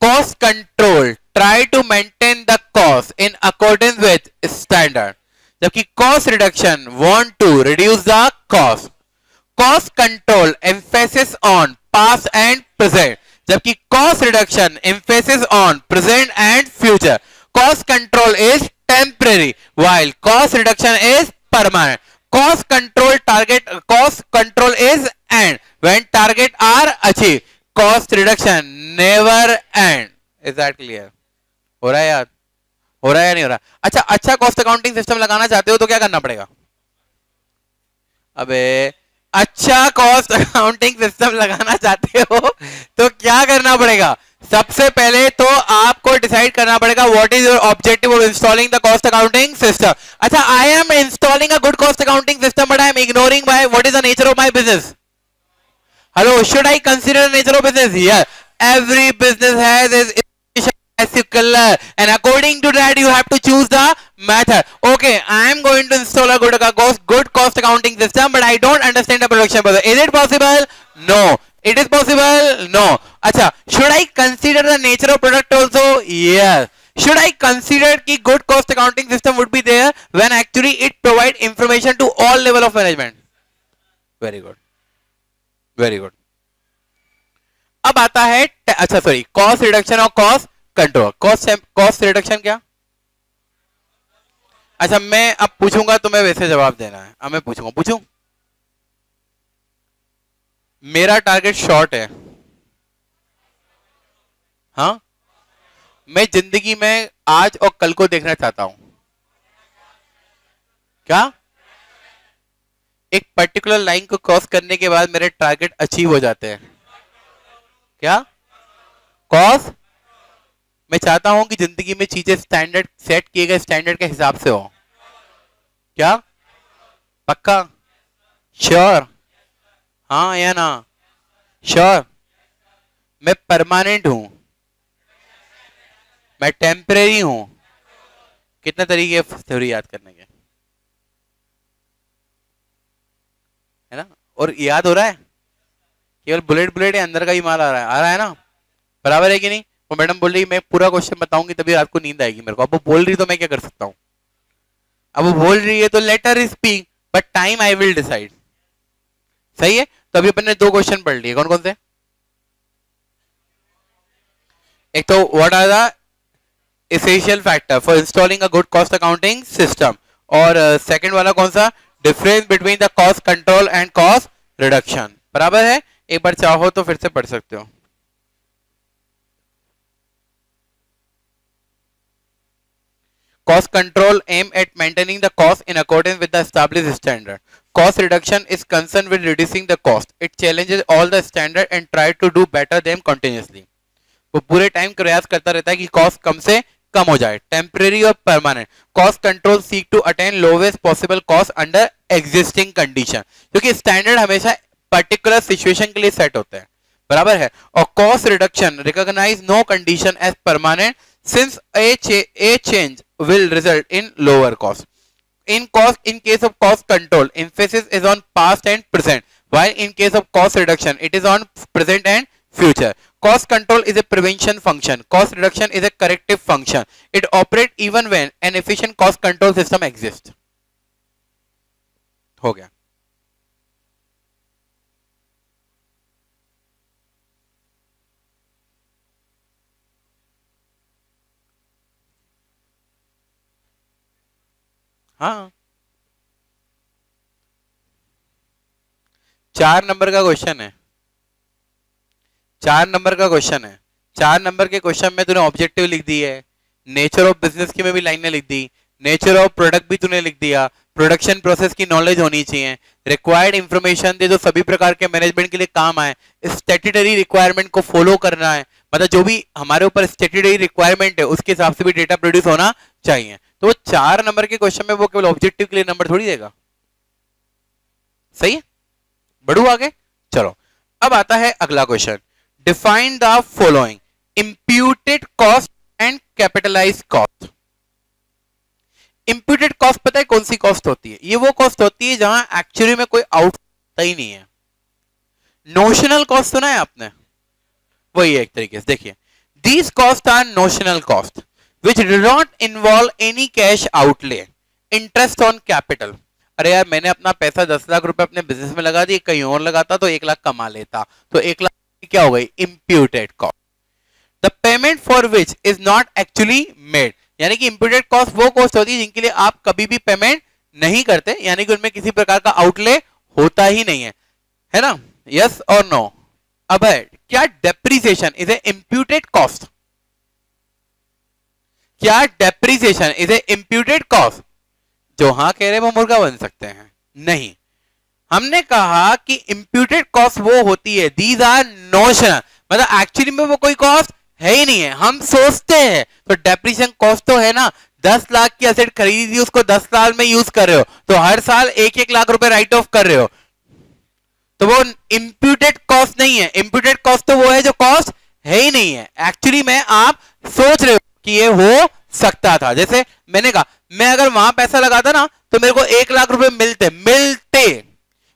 Cost control try to maintain the cost in accordance with standard, जबकि cost reduction want to reduce the cost. Cost control emphasis on past and present, जबकि cost reduction emphasis on present and future. Cost control is temporary while cost reduction is permanent। cost control is end when target are achieved, cost reduction never end। is that clear? हो रहा है यार? हो रहा है या नहीं हो रहा? अच्छा कॉस्ट अकाउंटिंग सिस्टम लगाना चाहते हो तो क्या करना पड़ेगा? अबे अच्छा कॉस्ट अकाउंटिंग सिस्टम लगाना चाहते हो तो क्या करना पड़ेगा? सबसे पहले तो आपको डिसाइड करना पड़ेगा what is your objective of installing the cost accounting system. अच्छा, I am installing a good cost accounting system but I am ignoring my what is the nature of my business. Hello, should I consider the nature of business? Yes, every business has its color and according to that you have to choose the method। okay, I am going to install a good cost accounting system but I don't understand the production process। is it possible? no। it is possible? no। अच्छा, should I consider the nature of product also? yes। should I consider कि good cost accounting system would be there when actually it provide information to all level of management? very good, very good। अब आता है अच्छा sorry cost reduction और cost control. Cost reduction क्या? अच्छा, मैं अब पूछूंगा तुम्हें वैसे जवाब देना है। अब मैं पूछूं मेरा टारगेट शॉर्ट है, हाँ, मैं जिंदगी में आज और कल को देखना चाहता हूं। क्या? एक पर्टिकुलर लाइन को क्रॉस करने के बाद मेरे टारगेट अचीव हो जाते हैं। क्या? कॉस्ट। मैं चाहता हूं कि जिंदगी में चीजें स्टैंडर्ड सेट किए गए स्टैंडर्ड के हिसाब से हो। क्या? पक्का? श्योर? हाँ या ना? श्योर? मैं परमानेंट हूं, मैं टेम्परेरी हूं। कितने तरीके थ्योरी याद करने के, है ना? और याद हो रहा है? केवल बुलेट या अंदर का ही माल आ रहा है ना? बराबर है कि नहीं? वो मैडम बोल रही मैं पूरा क्वेश्चन बताऊंगी तभी रात को नींद आएगी मेरे को। अब वो बोल रही तो मैं क्या कर सकता हूं? अब वो बोल रही है तो let her speak but time I will decide. सही है? तो अभी अपन ने 2 क्वेश्चन पढ़ लिए। कौन कौन से? एक तो what are the essential factor for installing a good cost accounting system, और सेकंड वाला कौन सा? Difference between the cost control and cost reduction. बराबर है? एक बार चाहो तो फिर से पढ़ सकते हो। Cost control aim at maintaining the cost in accordance with the established standard. Cost reduction is concerned with reducing the cost. It challenges all the standard and try to do better them continuously. वो पूरे time प्रयास करता रहता है कि cost कम से कम हो जाए. टेम्परेरी और permanent. Cost control seek to attain lowest possible cost under existing condition. क्योंकि स्टैंडर्ड हमेशा पर्टिकुलर सिचुएशन के लिए सेट होते हैं, बराबर है. और cost reduction recognise no condition as permanent since a change will result in lower cost. In case of cost control, emphasis is on past and present, while in case of cost reduction, it is on present and future. Cost control is a prevention function. Cost reduction is a corrective function. It operates even when an efficient cost control system exists. हो गया. हाँ, 4 number का question है. 4 number का question है. 4 number के question में तूने ऑब्जेक्टिव लिख दी है, नेचर ऑफ बिजनेस की में भी लाइनें लिख दी, नेचर ऑफ प्रोडक्ट भी तूने लिख दिया, प्रोडक्शन प्रोसेस की नॉलेज होनी चाहिए, रिक्वायर्ड इंफॉर्मेशन दे जो सभी प्रकार के मैनेजमेंट के लिए काम आए, स्टैट्यूटरी रिक्वायरमेंट को फॉलो करना है, मतलब जो भी हमारे ऊपर स्टैट्यूटरी रिक्वायरमेंट है उसके हिसाब से भी डेटा प्रोड्यूस होना चाहिए. तो 4 नंबर के क्वेश्चन में वो केवल ऑब्जेक्टिव के लिए नंबर थोड़ी देगा. सही है, बढ़ू आगे. चलो अब आता है अगला question. Define the following imputed cost and capitalise cost. Imputed cost पता है कौन सी कॉस्ट होती है? ये वो कॉस्ट होती है जहां एक्चुअली में कोई आउट ही नहीं है. नोशनल कॉस्ट सुना है आपने? वही है एक तरीके से. देखिए, these cost are notional cost which do not involve any cash outlay, interest on capital. अरे यार मैंने अपना पैसा 10 लाख रुपए अपने बिजनेस में लगा दिए, कहीं और लगाता तो 1 लाख कमा लेता, तो 1 लाख क्या हो गई? imputed cost. The payment for which is not actually made. यानी कि imputed cost वो कॉस्ट होती है जिनके लिए आप कभी भी पेमेंट नहीं करते, यानी कि उनमें किसी प्रकार का आउटले होता ही नहीं है ना? यस और नो? अब है क्या depreciation is a imputed cost? क्या depreciation is a imputed cost? जो हाँ कह रहे हैं वो मुर्गा बन सकते हैं. नहीं, हमने कहा कि इंप्यूटेड कॉस्ट वो होती है, दीज आर नोशनल, मतलब एक्चुअली में वो कोई कॉस्ट है ही नहीं है, हम सोचते हैं. तो डेप्रिसिएशन कॉस्ट तो है ना, 10 लाख की एसेट खरीदी थी, उसको 10 साल में यूज कर रहे हो, तो हर साल 1-1 लाख रुपए राइट ऑफ कर रहे हो, तो वो इंप्यूटेड कॉस्ट नहीं है. इंप्यूटेड कॉस्ट तो वो है जो कॉस्ट है ही नहीं है, एक्चुअली में आप सोच रहे हो कि ये हो सकता था. जैसे मैंने कहा, मैं अगर वहां पैसा लगाता ना तो मेरे को 1 लाख रुपए मिलते.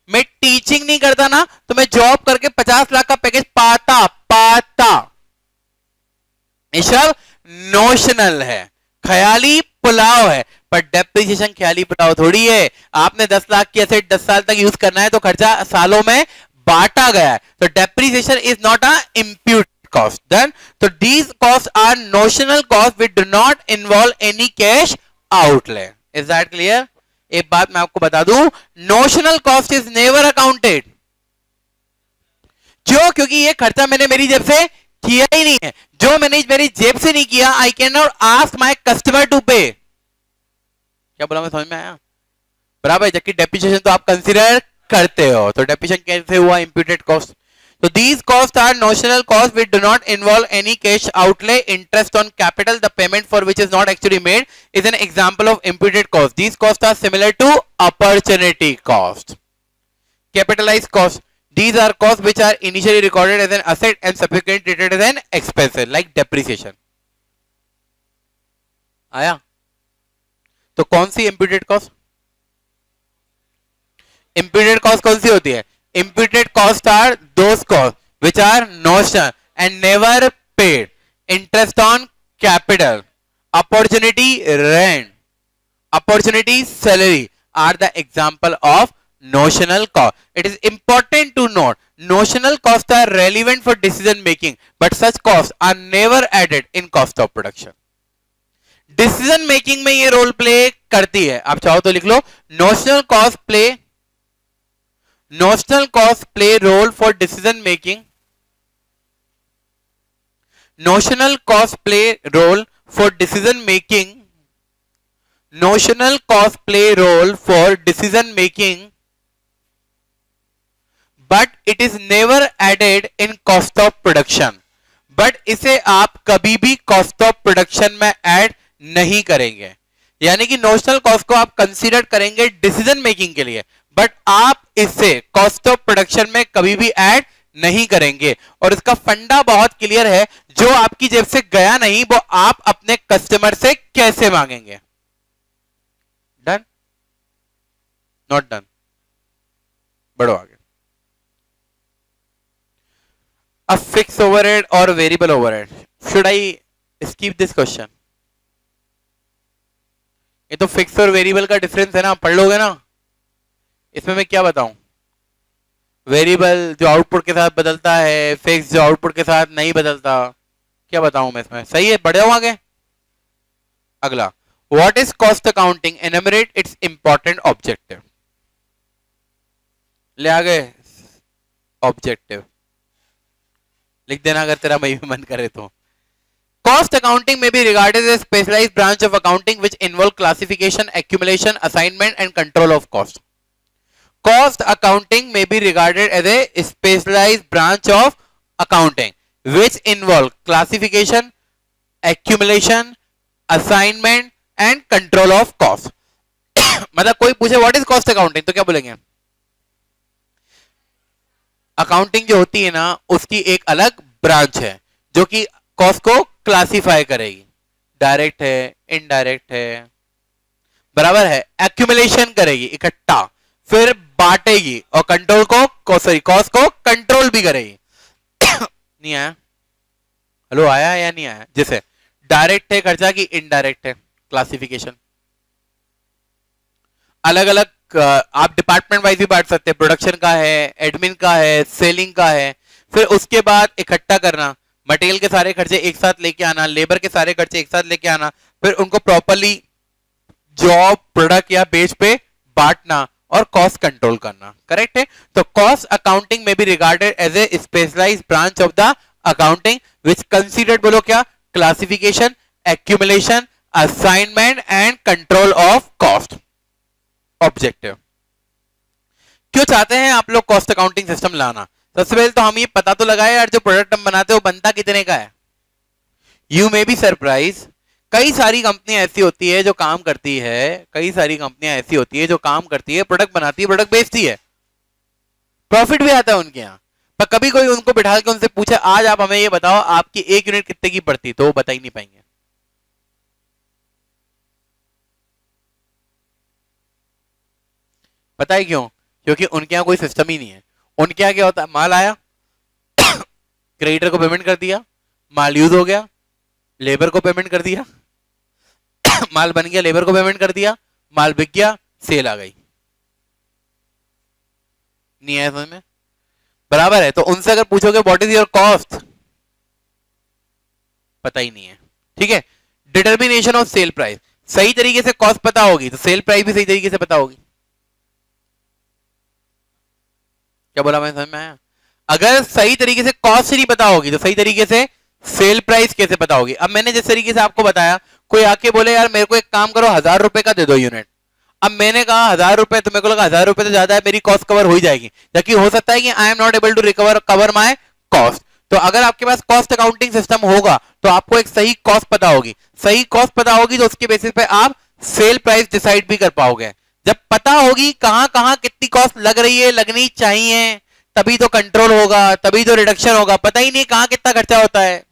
मैं टीचिंग नहीं करता ना तो मैं जॉब करके 50 लाख का पैकेज पाता. ये सब नोशनल है, ख्याली पुलाव है. पर डेप्रिसिएशन ख्याली पुलाव थोड़ी है. आपने 10 लाख की एसेट 10 साल तक यूज करना है तो खर्चा सालों में बांटा गया है. तो depreciation is not a impute cost. Then so these costs are notional costs which do not involve any cash outlay. Is that clear? एक बात मैं आपको बता दूं, notional cost is never accounted. क्योंकि ये खर्चा मैंने मेरी जेब से किया ही नहीं है. जो मैंने मेरी जेब से नहीं किया, I cannot ask my customer to pay. क्या बोला मैं, समझ में आया? बराबर. जबकि डेप्रिसिएशन तो आप कंसीडर करते हो, तो डेप्रिसिएशन कैसे हुआ? Imputed cost. So these costs are notional costs which do not involve any cash outlay. Interest on capital, the payment for which is not actually made, is an example of imputed cost. These costs are similar to opportunity cost. Capitalized cost. These are costs which are initially recorded as an asset and subsequently treated as an expense, like depreciation. आया? तो कौन सी imputed cost? Imputed cost कौन सी होती है? Imputed costs are those costs which are notional and never paid. Interest on capital, opportunity rent, opportunity salary are the example of notional cost. It is important to note notional costs are relevant for decision making, but such costs are never added in cost of production. Decision making में ये role play करती है. आप चाहो तो लिख लो, notional cost play role for decision making. Notional cost play role for decision making. Notional cost play role for decision making but it is never added in cost of production, but इसे आप कभी भी cost of production में add नहीं करेंगे। यानी कि notional cost को आप कंसीडर करेंगे डिसीजन मेकिंग के लिए, बट आप इसे कॉस्ट ऑफ प्रोडक्शन में कभी भी ऐड नहीं करेंगे। और इसका फंडा बहुत क्लियर है, जो आपकी जेब से गया नहीं वो आप अपने कस्टमर से कैसे मांगेंगे। डन? Not done? बढ़ो आगे। A fixed overhead or variable overhead? Should I skip this question? ये तो फिक्स और वेरिएबल का डिफरेंस है ना, पढ़ लोगे ना। इसमें मैं क्या बताऊं? वेरिएबल जो आउटपुट के साथ बदलता है, फिक्स जो आउटपुट के साथ नहीं बदलता, क्या बताऊं मैं इसमें? सही है, बढ़ जाऊं आगे। अगला, what is cost accounting? Enumerate it's important objective. ले आगे ऑब्जेक्टिव लिख देना अगर तेरा मई भी मन करे तो। कॉस्ट अकाउंटिंग में भी regarded as specialised branch of accounting which involve classification, accumulation, assignment and control of cost. Cost accounting में भी regarded as a specialised branch of accounting which involve classification, accumulation, assignment and control of cost. मतलब कोई पूछे what is cost accounting तो क्या बोलेंगे? Accounting जो होती है ना, उसकी एक अलग ब्रांच है जो कि कॉस्ट को क्लासिफाई करेगी, डायरेक्ट है, इनडायरेक्ट है, बराबर है, एक्यूमुलेशन करेगी इकट्ठा, फिर बांटेगी और कंट्रोल को सॉरी कॉस्ट को कंट्रोल भी करेगी। नहीं आया? हेलो, आया या नहीं आया? जैसे डायरेक्ट है खर्चा की इनडायरेक्ट है क्लासिफिकेशन। अलग अलग आप डिपार्टमेंट वाइज भी बांट सकते हैं, प्रोडक्शन का है, एडमिन का है, सेलिंग का है। फिर उसके बाद इकट्ठा करना, मटेरियल के सारे खर्चे एक साथ लेके आना, लेबर के सारे खर्चे एक साथ लेके आना, फिर उनको प्रॉपर्ली जॉब, प्रोडक्ट या बेच पे बांटना और कॉस्ट कंट्रोल करना। करेक्ट है? तो कॉस्ट अकाउंटिंग में भी regarded as a specialised branch of the accounting which considered, बोलो क्या? Classification, accumulation, assignment and control of cost. Objective क्यों चाहते हैं आप लोग कॉस्ट अकाउंटिंग सिस्टम लाना? सबसे पहले तो हम ये पता तो लगाए यार, जो प्रोडक्ट हम बनाते हैं वो बनता कितने का है। यू मे बी सरप्राइज, कई सारी कंपनियां ऐसी होती है जो काम करती है, कई सारी कंपनियां ऐसी होती है जो काम करती है, प्रोडक्ट बनाती है, प्रोडक्ट बेचती है, प्रॉफिट भी आता है उनके यहाँ। पर कभी कोई उनको बिठा के उनसे पूछे आज आप हमें ये बताओ आपकी एक यूनिट कितने की पड़ती, तो वो बता ही नहीं पाएंगे। पता है क्यों? क्योंकि उनके यहाँ कोई सिस्टम ही नहीं है। उनके यहाँ क्या होता है, माल आया, क्रेडिटर को पेमेंट कर दिया, माल यूज हो गया, लेबर को पेमेंट कर दिया, माल बन गया, लेबर को पेमेंट कर दिया, माल बिक गया, सेल आ गई। नहीं आया समझ में? बराबर है। तो उनसे अगर पूछोगे व्हाट इज योर कॉस्ट, पता ही नहीं है। ठीक है? डिटर्मिनेशन ऑफ सेल प्राइस, सही तरीके से कॉस्ट पता होगी तो सेल प्राइस भी सही तरीके से पता होगी। क्या बोला मैं, समझ में आया? अगर सही तरीके से कॉस्ट नहीं पता होगी तो सही तरीके से सेल प्राइस कैसे पता होगी? अब मैंने जिस तरीके से आपको बताया, कोई आके बोले यार मेरे को एक काम करो 1000 रुपए का दे दो यूनिट। अब मैंने कहा 1000 रुपए, तो मेरे को लगा 1000 रुपए तो ज्यादा है, मेरी कॉस्ट कवर हो ही जाएगी, जबकि हो सकता है कि I am not able to recover cover my cost. तो अगर आपके पास कॉस्ट अकाउंटिंग सिस्टम होगा तो आपको एक सही कॉस्ट पता होगी, सही कॉस्ट पता होगी तो उसके बेसिस पे आप सेल प्राइस डिसाइड भी कर पाओगे। जब पता होगी कहां कहां कितनी कॉस्ट लग रही है, लगनी चाहिए, तभी तो कंट्रोल होगा, तभी तो रिडक्शन होगा। पता ही नहीं कहां कितना खर्चा होता है।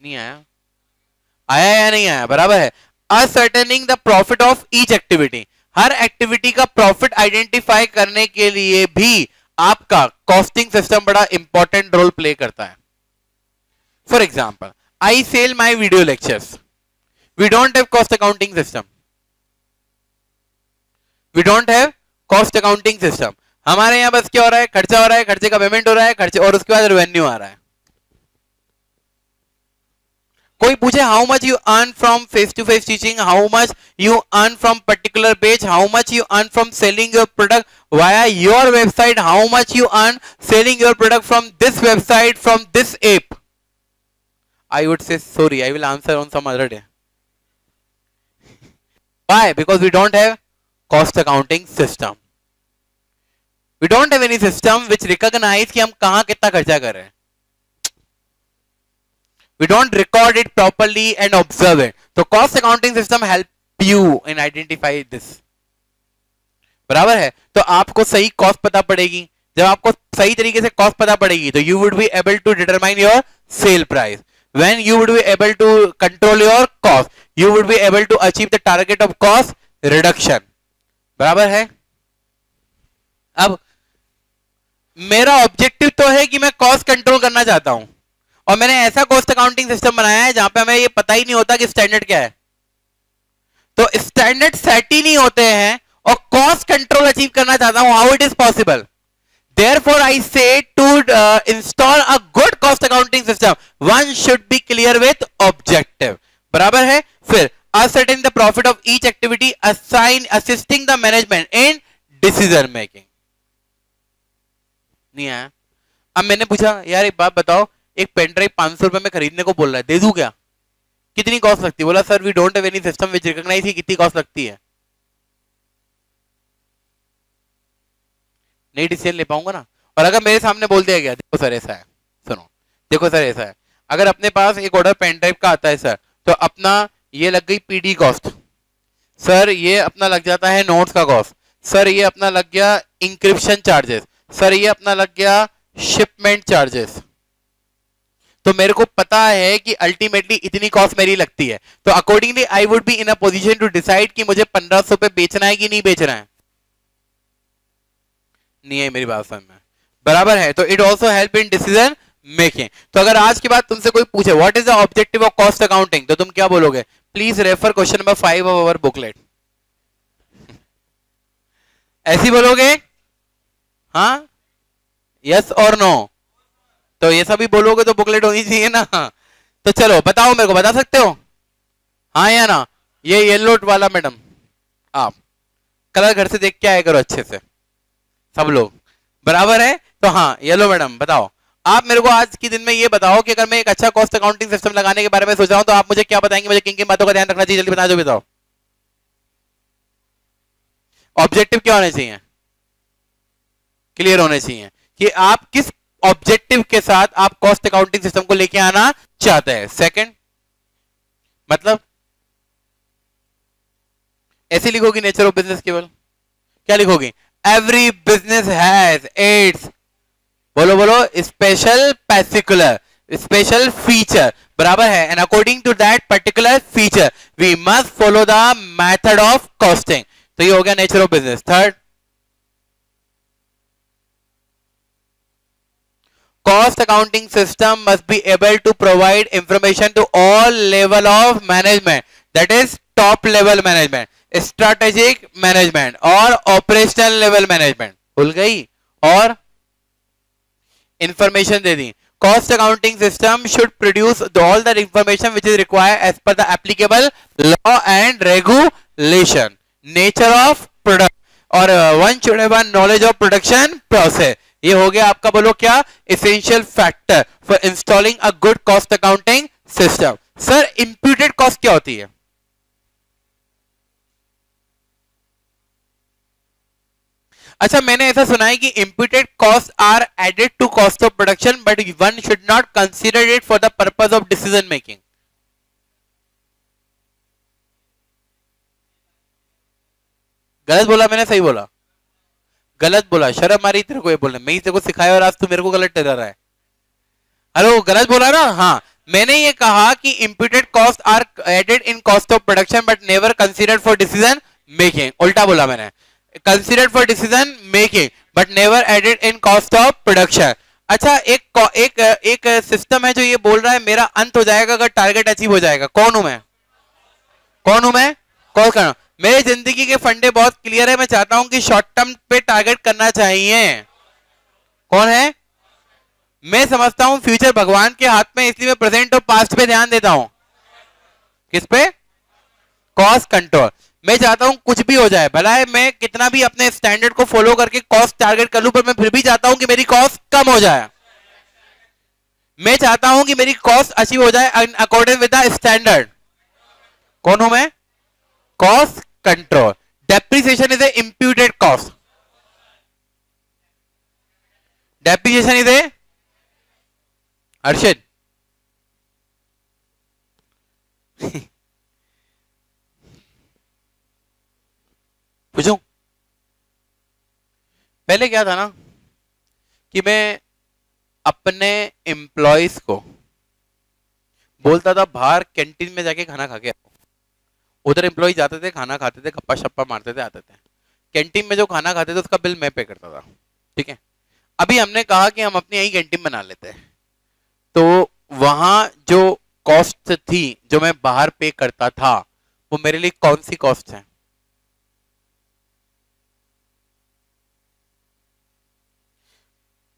नहीं आया? आया या नहीं आया? बराबर है। Ascertaining the profit of each activity, हर एक्टिविटी का प्रॉफिट आइडेंटिफाई करने के लिए भी आपका कॉस्टिंग सिस्टम बड़ा इंपॉर्टेंट रोल प्ले करता है। For example, I sell my video lectures, we don't have cost accounting system, we don't have cost accounting system. हमारे यहां बस क्या हो रहा है, खर्चा हो रहा है, खर्चे का पेमेंट हो रहा है, खर्चे, और उसके बाद रेवेन्यू आ रहा है। कोई पूछे how much you earn from face to face teaching, how much you earn from particular page, how much you earn from selling your product via your website, how much you earn selling your product from this website, from this app, I would say sorry, I will answer on some other day. Why? Because we don't have cost accounting system. We don't have any system which recognise कि हम कहां कितना खर्चा कर रहे हैं. We don't record it properly and observe it. तो cost accounting system help you in identify this. बराबर है. तो आपको सही कॉस्ट पता पड़ेगी. जब आपको सही तरीके से कॉस्ट पता पड़ेगी तो you would be able to determine your sale price. When you would be able to control your cost, you would be able to achieve the target of cost reduction. बराबर है. अब मेरा ऑब्जेक्टिव तो है कि मैं कॉस्ट कंट्रोल करना चाहता हूं और मैंने ऐसा कॉस्ट अकाउंटिंग सिस्टम बनाया है जहां पे हमें ये पता ही नहीं होता कि स्टैंडर्ड क्या है. तो स्टैंडर्ड सेट ही नहीं होते हैं और कॉस्ट कंट्रोल अचीव करना चाहता हूं. How it is possible? Therefore, I say to install a good cost accounting system, one should be clear with objective. बराबर है. फिर ascertain the profit of each activity, assisting the management in decision making. नहीं आया. अब मैंने पूछा यार एक बात बताओ, एक पेन ड्राइव 500 रुपए में खरीदने को बोल रहा है, दे दूं क्या? कितनी कॉस्ट लगती है? बोला sir we don't have any system which recognise ही कितनी कॉस्ट लगती है. नहीं डिसीजन ले पाऊंगा ना. और अगर मेरे सामने बोल दिया गया देखो सर ऐसा है, सुनो देखो सर ऐसा है, अगर अपने पास एक ऑर्डर पेन ड्राइव का आता है सर, तो अपना ये लग गई पीडी कॉस्ट सर, ये अपना लग जाता है नोट्स का कॉस्ट सर, ये अपना लग गया इंक्रिप्शन चार्जेस सर, ये अपना लग गया शिपमेंट चार्जेस. तो मेरे को पता है कि अल्टीमेटली इतनी कॉस्ट मेरी लगती है. तो accordingly I would be in a position to decide कि मुझे 1500 पे बेचना है कि नहीं बेचना है. नहीं है मेरी बात समझ में? बराबर है. तो it also help in decision making. तो अगर आज के बाद तुमसे कोई पूछे what is the objective of cost accounting, तो तुम क्या बोलोगे? Please refer question number 5 of our booklet. ऐसी बोलोगे? हाँ, यस और नो? तो ये सभी बोलोगे तो बुकलेट होनी चाहिए ना. तो चलो बताओ, मेरे को बता सकते हो हाँ या ना? ये येलो वाला मैडम, आप कलर घर से देख के आया करो अच्छे से सब लोग. बराबर है. तो हाँ येलो मैडम बताओ. आप मेरे को आज के दिन में ये बताओ कि अगर मैं एक अच्छा कॉस्ट अकाउंटिंग सिस्टम लगाने के बारे में सोच रहा हूं तो आप मुझे क्या बताएंगे? मुझे किन किन बातों का ध्यान रखना चाहिए? जल्दी बता दो. बताओ ऑब्जेक्टिव क्या होने चाहिए? क्लियर होने चाहिए कि आप किस ऑब्जेक्टिव के साथ आप कॉस्ट अकाउंटिंग सिस्टम को लेके आना चाहते हैं. सेकंड मतलब ऐसे लिखोगी नेचर ऑफ बिजनेस केवल. क्या लिखोगी? एवरी बिजनेस हैज इट्स, बोलो बोलो, स्पेशल पर्टिकुलर, स्पेशल फीचर. बराबर है. And according to that particular feature we must follow the method of costing. तो ये हो गया nature of business. Third, cost accounting system must be able to provide information to all level of management, that is top level management, strategic management और operational level management. भूल गई? और information they the. Cost accounting system should produce all the information which is required as per the applicable law and regulation. Nature of product और one should have a knowledge of production process. ये हो गया आपका, बोलो क्या, essential factor for installing a good cost accounting system. Sir imputed cost क्या होती है? अच्छा मैंने ऐसा सुना है कि imputed cost are added to cost of production but one should not consider it for the purpose of decision making. गलत बोला मैंने? सही बोला? गलत बोला. शर्म आ रही तेरे को ये बोलने? मैं ही तेरे को सिखाया और आज तू मेरे को गलत ठहरा रहा है. हेलो गलत बोला ना? हाँ मैंने ये कहा कि imputed cost are added in cost of production but never considered for decision making. उल्टा बोला मैंने. Considered for decision making but never added in cost of production. अच्छा एक सिस्टम है जो ये बोल रहा है मेरा अंत हो जाएगा अगर टारगेट अचीव हो जाएगा. कौन हूं मैं? कौन हूं मैं? कॉल करना. मेरी जिंदगी के फंडे बहुत क्लियर है. मैं चाहता हूं कि शॉर्ट टर्म पे टारगेट करना चाहिए. कौन है? मैं समझता हूं फ्यूचर भगवान के हाथ में, इसलिए मैं प्रेजेंट और पास्ट पे ध्यान देता हूं. किस पे? Cost control. मैं चाहता हूं कुछ भी हो जाए, भला है मैं कितना भी अपने स्टैंडर्ड को फॉलो करके कॉस्ट टारगेट कर लूं, पर मैं फिर भी चाहता हूं कि मेरी कॉस्ट कम हो जाए. मैं चाहता हूं कि मेरी कॉस्ट अचीव हो जाए अकॉर्डिंग विद द स्टैंडर्ड. कौन हूं मैं? Cost control. Depreciation is a imputed cost. Depreciation is a Arshad पूछूं? पहले क्या था ना कि मैं अपने एम्प्लॉयज को बोलता था बाहर कैंटीन में जाके खाना खा के आओ। उधर एम्प्लॉय जाते थे, खाना खाते थे, गप्पा शप्पा मारते थे, आते थे। कैंटीन में जो खाना खाते थे उसका बिल मैं पे करता था, ठीक है। अभी हमने कहा कि हम अपनी यही कैंटीन बना लेते हैं, तो वहां जो कॉस्ट थी जो मैं बाहर पे करता था वो मेरे लिए कौन सी कॉस्ट है?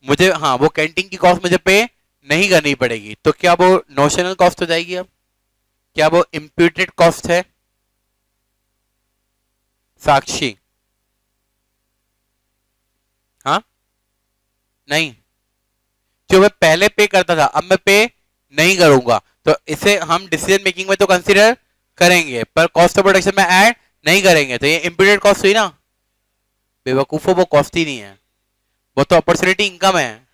मुझे, हाँ, वो कैंटीन की कॉस्ट मुझे पे नहीं करनी पड़ेगी। तो क्या वो नोशनल कॉस्ट हो जाएगी? अब क्या वो इम्प्यूटेड कॉस्ट है? साक्षी, हाँ, नहीं, जो मैं पहले पे करता था अब मैं पे नहीं करूंगा, तो इसे हम डिसीजन मेकिंग में तो कंसीडर करेंगे पर कॉस्ट ऑफ प्रोडक्शन में ऐड नहीं करेंगे। तो ये इम्प्यूटेड कॉस्ट हुई ना? बेवकूफो, वो कॉस्ट ही नहीं है, वो तो अपॉर्चुनिटी इनकम है।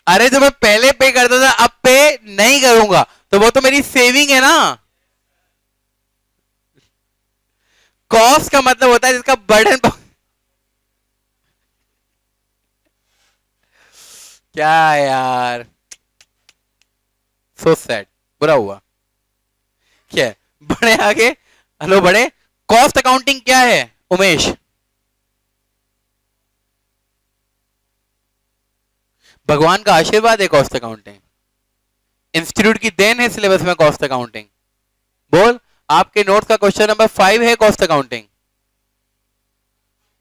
अरे जो मैं पहले पे करता था अब पे नहीं करूंगा, तो वो तो मेरी सेविंग है ना। कॉस्ट का मतलब होता है जिसका बर्डन क्या यार, सो सैड, बुरा हुआ। क्या है? बड़े आगे, हेलो बड़े, कॉस्ट अकाउंटिंग क्या है उमेश? भगवान का आशीर्वाद है कॉस्ट अकाउंटिंग, इंस्टीट्यूट की देन है सिलेबस में कॉस्ट अकाउंटिंग। बोल, आपके नोट्स का क्वेश्चन नंबर 5 है कॉस्ट अकाउंटिंग।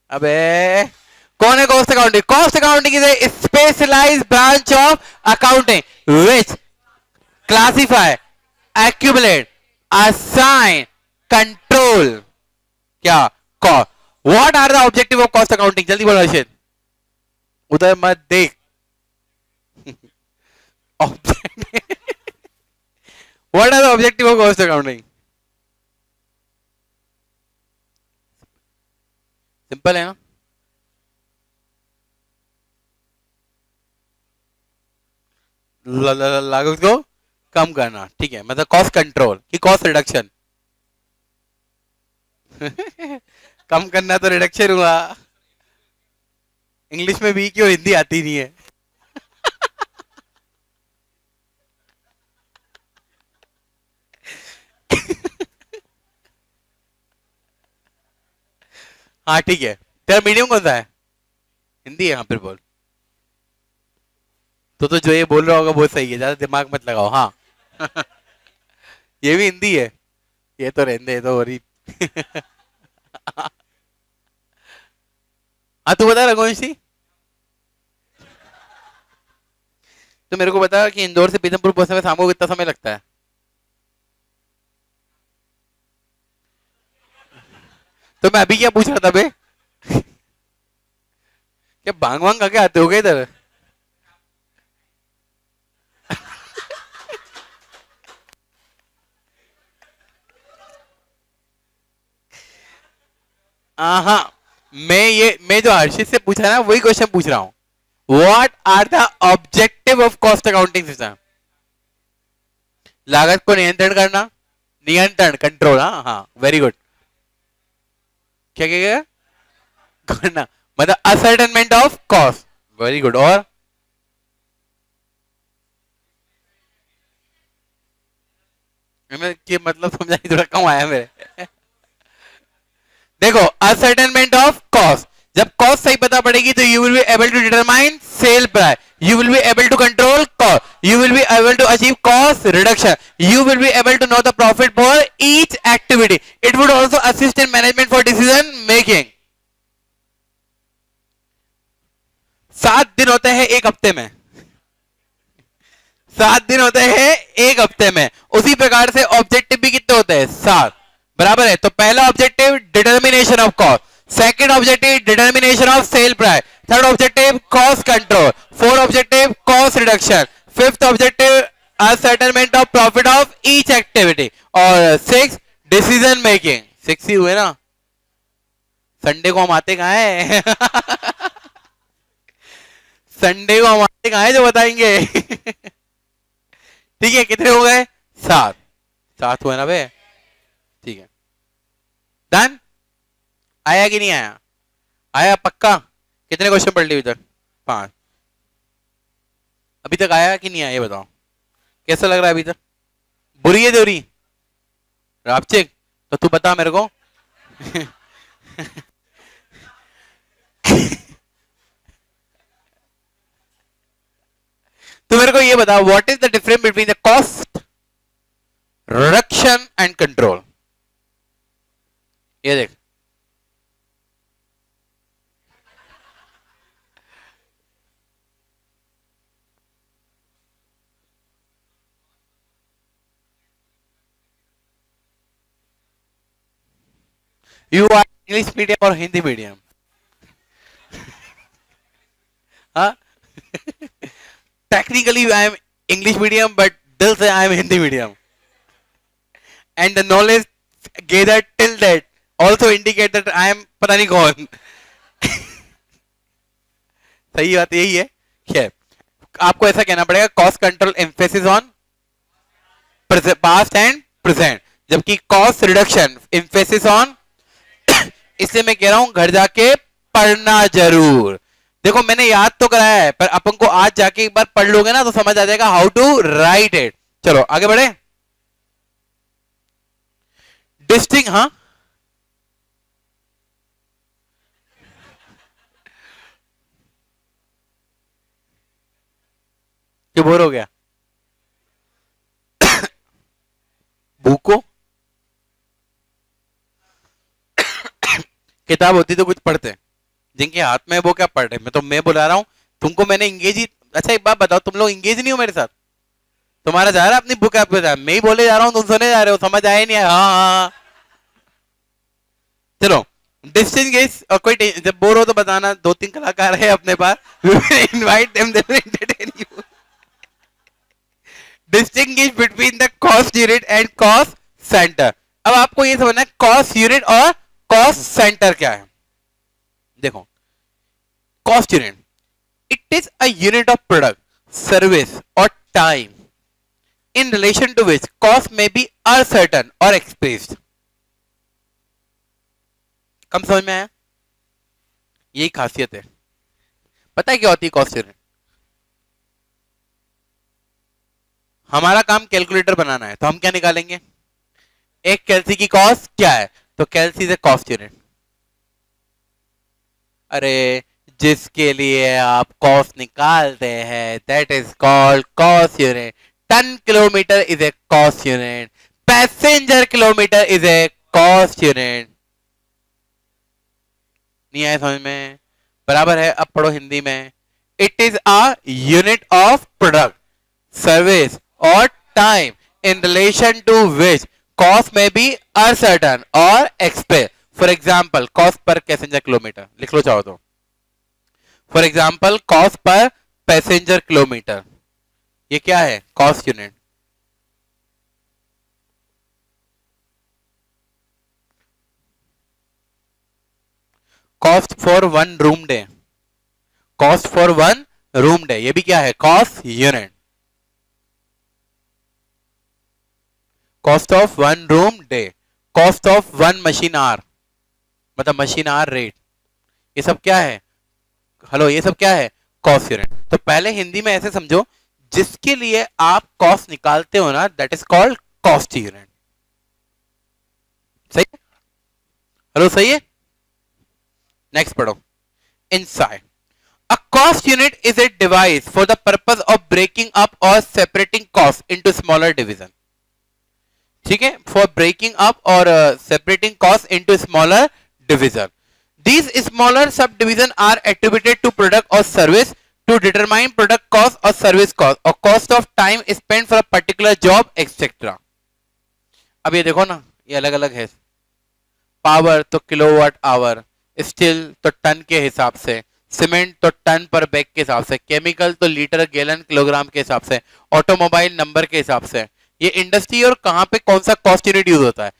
अबे कौन है cost accounting? Cost accounting is a specialised branch of accounting which classify, accumulate, assign, control, क्या, cost. What are the objective of cost accounting? जल्दी बोलो अर्षद, उधर मत देख। What are the objective of cost accounting? Simple है ना? लागत को कम करना, ठीक है, मतलब कॉस्ट कंट्रोल की कॉस्ट रिडक्शन। कम करना तो रिडक्शन हुआ। इंग्लिश में भी क्यों, हिंदी आती नहीं है? हाँ ठीक है, तेरा मीडियम कौन सा है? हिंदी है, हाँ फिर बोल। तो जो ये बोल रहा होगा वो सही है, ज्यादा दिमाग मत लगाओ। हाँ। ये भी हिंदी है, ये तो रहने दे, तो हो रही। हाँ तू बता रघुवंशी, तो मेरे को बता कि इंदौर से पीथमपुर पहुंचने में शाम को कितना समय लगता है? तो मैं अभी क्या पूछ रहा था बे? क्या भांग वांग खा के आते हो गए इधर? हाँ, मैं जो हर्षित से पूछा ना वही क्वेश्चन पूछ रहा हूँ। What are the objective of cost accounting system? लागत को नियंत्रण करना, नियंत्रण, कंट्रोल। हाँ हाँ, वेरी गुड। क्या क्या क्या करना, मतलब ascertainment of cost, very good. और कि मतलब समझाई थोड़ा कम आया मेरे। देखो, असर्टेनमेंट ऑफ कॉस्ट, जब कॉस्ट सही पता पड़ेगी तो you will be able to determine sale price, you will be able to control cost, you will be able to achieve cost reduction, you will be able to know the profit for each activity, it would also assist in management for decision making। 7 दिन होते हैं एक हफ्ते में, 7 दिन होते हैं एक हफ्ते में, उसी प्रकार से ऑब्जेक्टिव भी कितने होते हैं? 7, बराबर है। तो पहला objective determination of cost, second objective determination of sale price, third objective cost control, fourth objective cost reduction, fifth objective ascertainment of profit of each activity, और 6 डिसीजन मेकिंग। 6 ही हुए ना, संडे को हम आते कहां है? संडे को हमारे कहाँ है जो बताएंगे। ठीक है, कितने हो गए? 7। 7 हुए ना बे? ठीक है, डन। आया कि नहीं आया? आया पक्का? कितने क्वेश्चन पढ़ लिए अभी तक? 5। अभी तक आया कि नहीं आया ये बताओ, कैसा लग रहा है अभी तक? बुरी है जोरी? रापचिक तो तू बता मेरे को। तो मेरे को ये बता, what is the difference between the cost reduction and control? ये देख, यू आर इंग्लिश मीडियम और हिंदी मीडियम? हाँ। Technically I am English medium but दिल से I am Hindi medium, and the knowledge gathered till that also indicate that I am पता नहीं कौन। सही बात यही है। खैर, आपको ऐसा कहना पड़ेगा, cost control emphasis on past and present, जबकि कॉस्ट रिडक्शन एम्फेसिस ऑन। इसलिए मैं कह रहा हूं घर जाके पढ़ना जरूर। देखो मैंने याद तो कराया है, पर अपन को आज जाके एक बार पढ़ लोगे ना तो समझ आ जाएगा हाउ टू राइट इट। चलो आगे बढ़े। डिस्टिंग, हाँ क्यों बोर हो गया? भूखो? किताब होती तो कुछ पढ़ते, जिनके हाथ में वो क्या पढ़ रहे? मैं बुला रहा हूं तुमको, मैंने इंगेज ही। अच्छा एक बात बताओ, तुम लोग इंगेज नहीं हो मेरे साथ? तुम्हारा जा रहा है अपनी बुक आपके साथ, मैं ही बोले जा रहा हूं, तुम सुने जा रहे हो, समझ आया नहीं आया? हाँ हाँ। चलो, डिस्टिंग्विश, और कोई जब बोर हो तो बताना, 2-3 कलाकार है अपने पास, invite them, they will entertain you. Distinguish between the cost unit and cost centre. अब आपको ये समझना है कॉस्ट यूनिट और कॉस्ट सेंटर क्या है। देखो, cost unit, it is a unit of product, service और time in relation to which cost may be uncertain or expressed। कम समझ में आया? यही खासियत है। पता है क्या होती है कॉस्ट यूनिट? हमारा काम कैलकुलेटर बनाना है, तो हम क्या निकालेंगे? एक कैल्सी की कॉस्ट क्या है, तो कैल्सी से कॉस्ट यूनिट। अरे जिसके लिए आप कॉस्ट निकालते हैं that is called cost unit. Ton kilometre is a cost unit, passenger kilometre is a cost unit. नहीं आया समझ में? बराबर है। अब पढ़ो हिंदी में। It is a unit of product, service और time in relation to which cost may be ascertain और expect. For example cost per passenger kilometre लिख लो चाहो तो। For example cost per passenger kilometre, ये क्या है? Cost unit. Cost for 1 room day, cost for 1 room day, ये भी क्या है? Cost unit. Cost of 1 room day, cost of 1 machine our, मतलब मशीन आवर रेट, ये सब क्या है? हेलो, ये सब क्या है? Cost unit. तो पहले हिंदी में ऐसे समझो, जिसके लिए आप कॉस्ट निकालते हो ना that is called cost unit. सही है? हेलो सही है? नेक्स्ट पढ़ो। Inside, a cost unit is a device for the purpose of breaking up or separating costs into smaller division। ठीक है, for breaking up or separating costs into smaller division। These smaller subdivision are attributed to product or service to determine product cost or service cost or cost of time spent for a particular job etc। अब ये देखो ना, ये अलग अलग है। Power तो kilowatt hour, steel तो टन के हिसाब से, सीमेंट तो टन पर बैग के हिसाब से, केमिकल तो लीटर गैलन किलोग्राम के हिसाब से, ऑटोमोबाइल नंबर के हिसाब से। ये इंडस्ट्री और कहां पे कौन सा कॉस्ट यूनिट यूज होता है,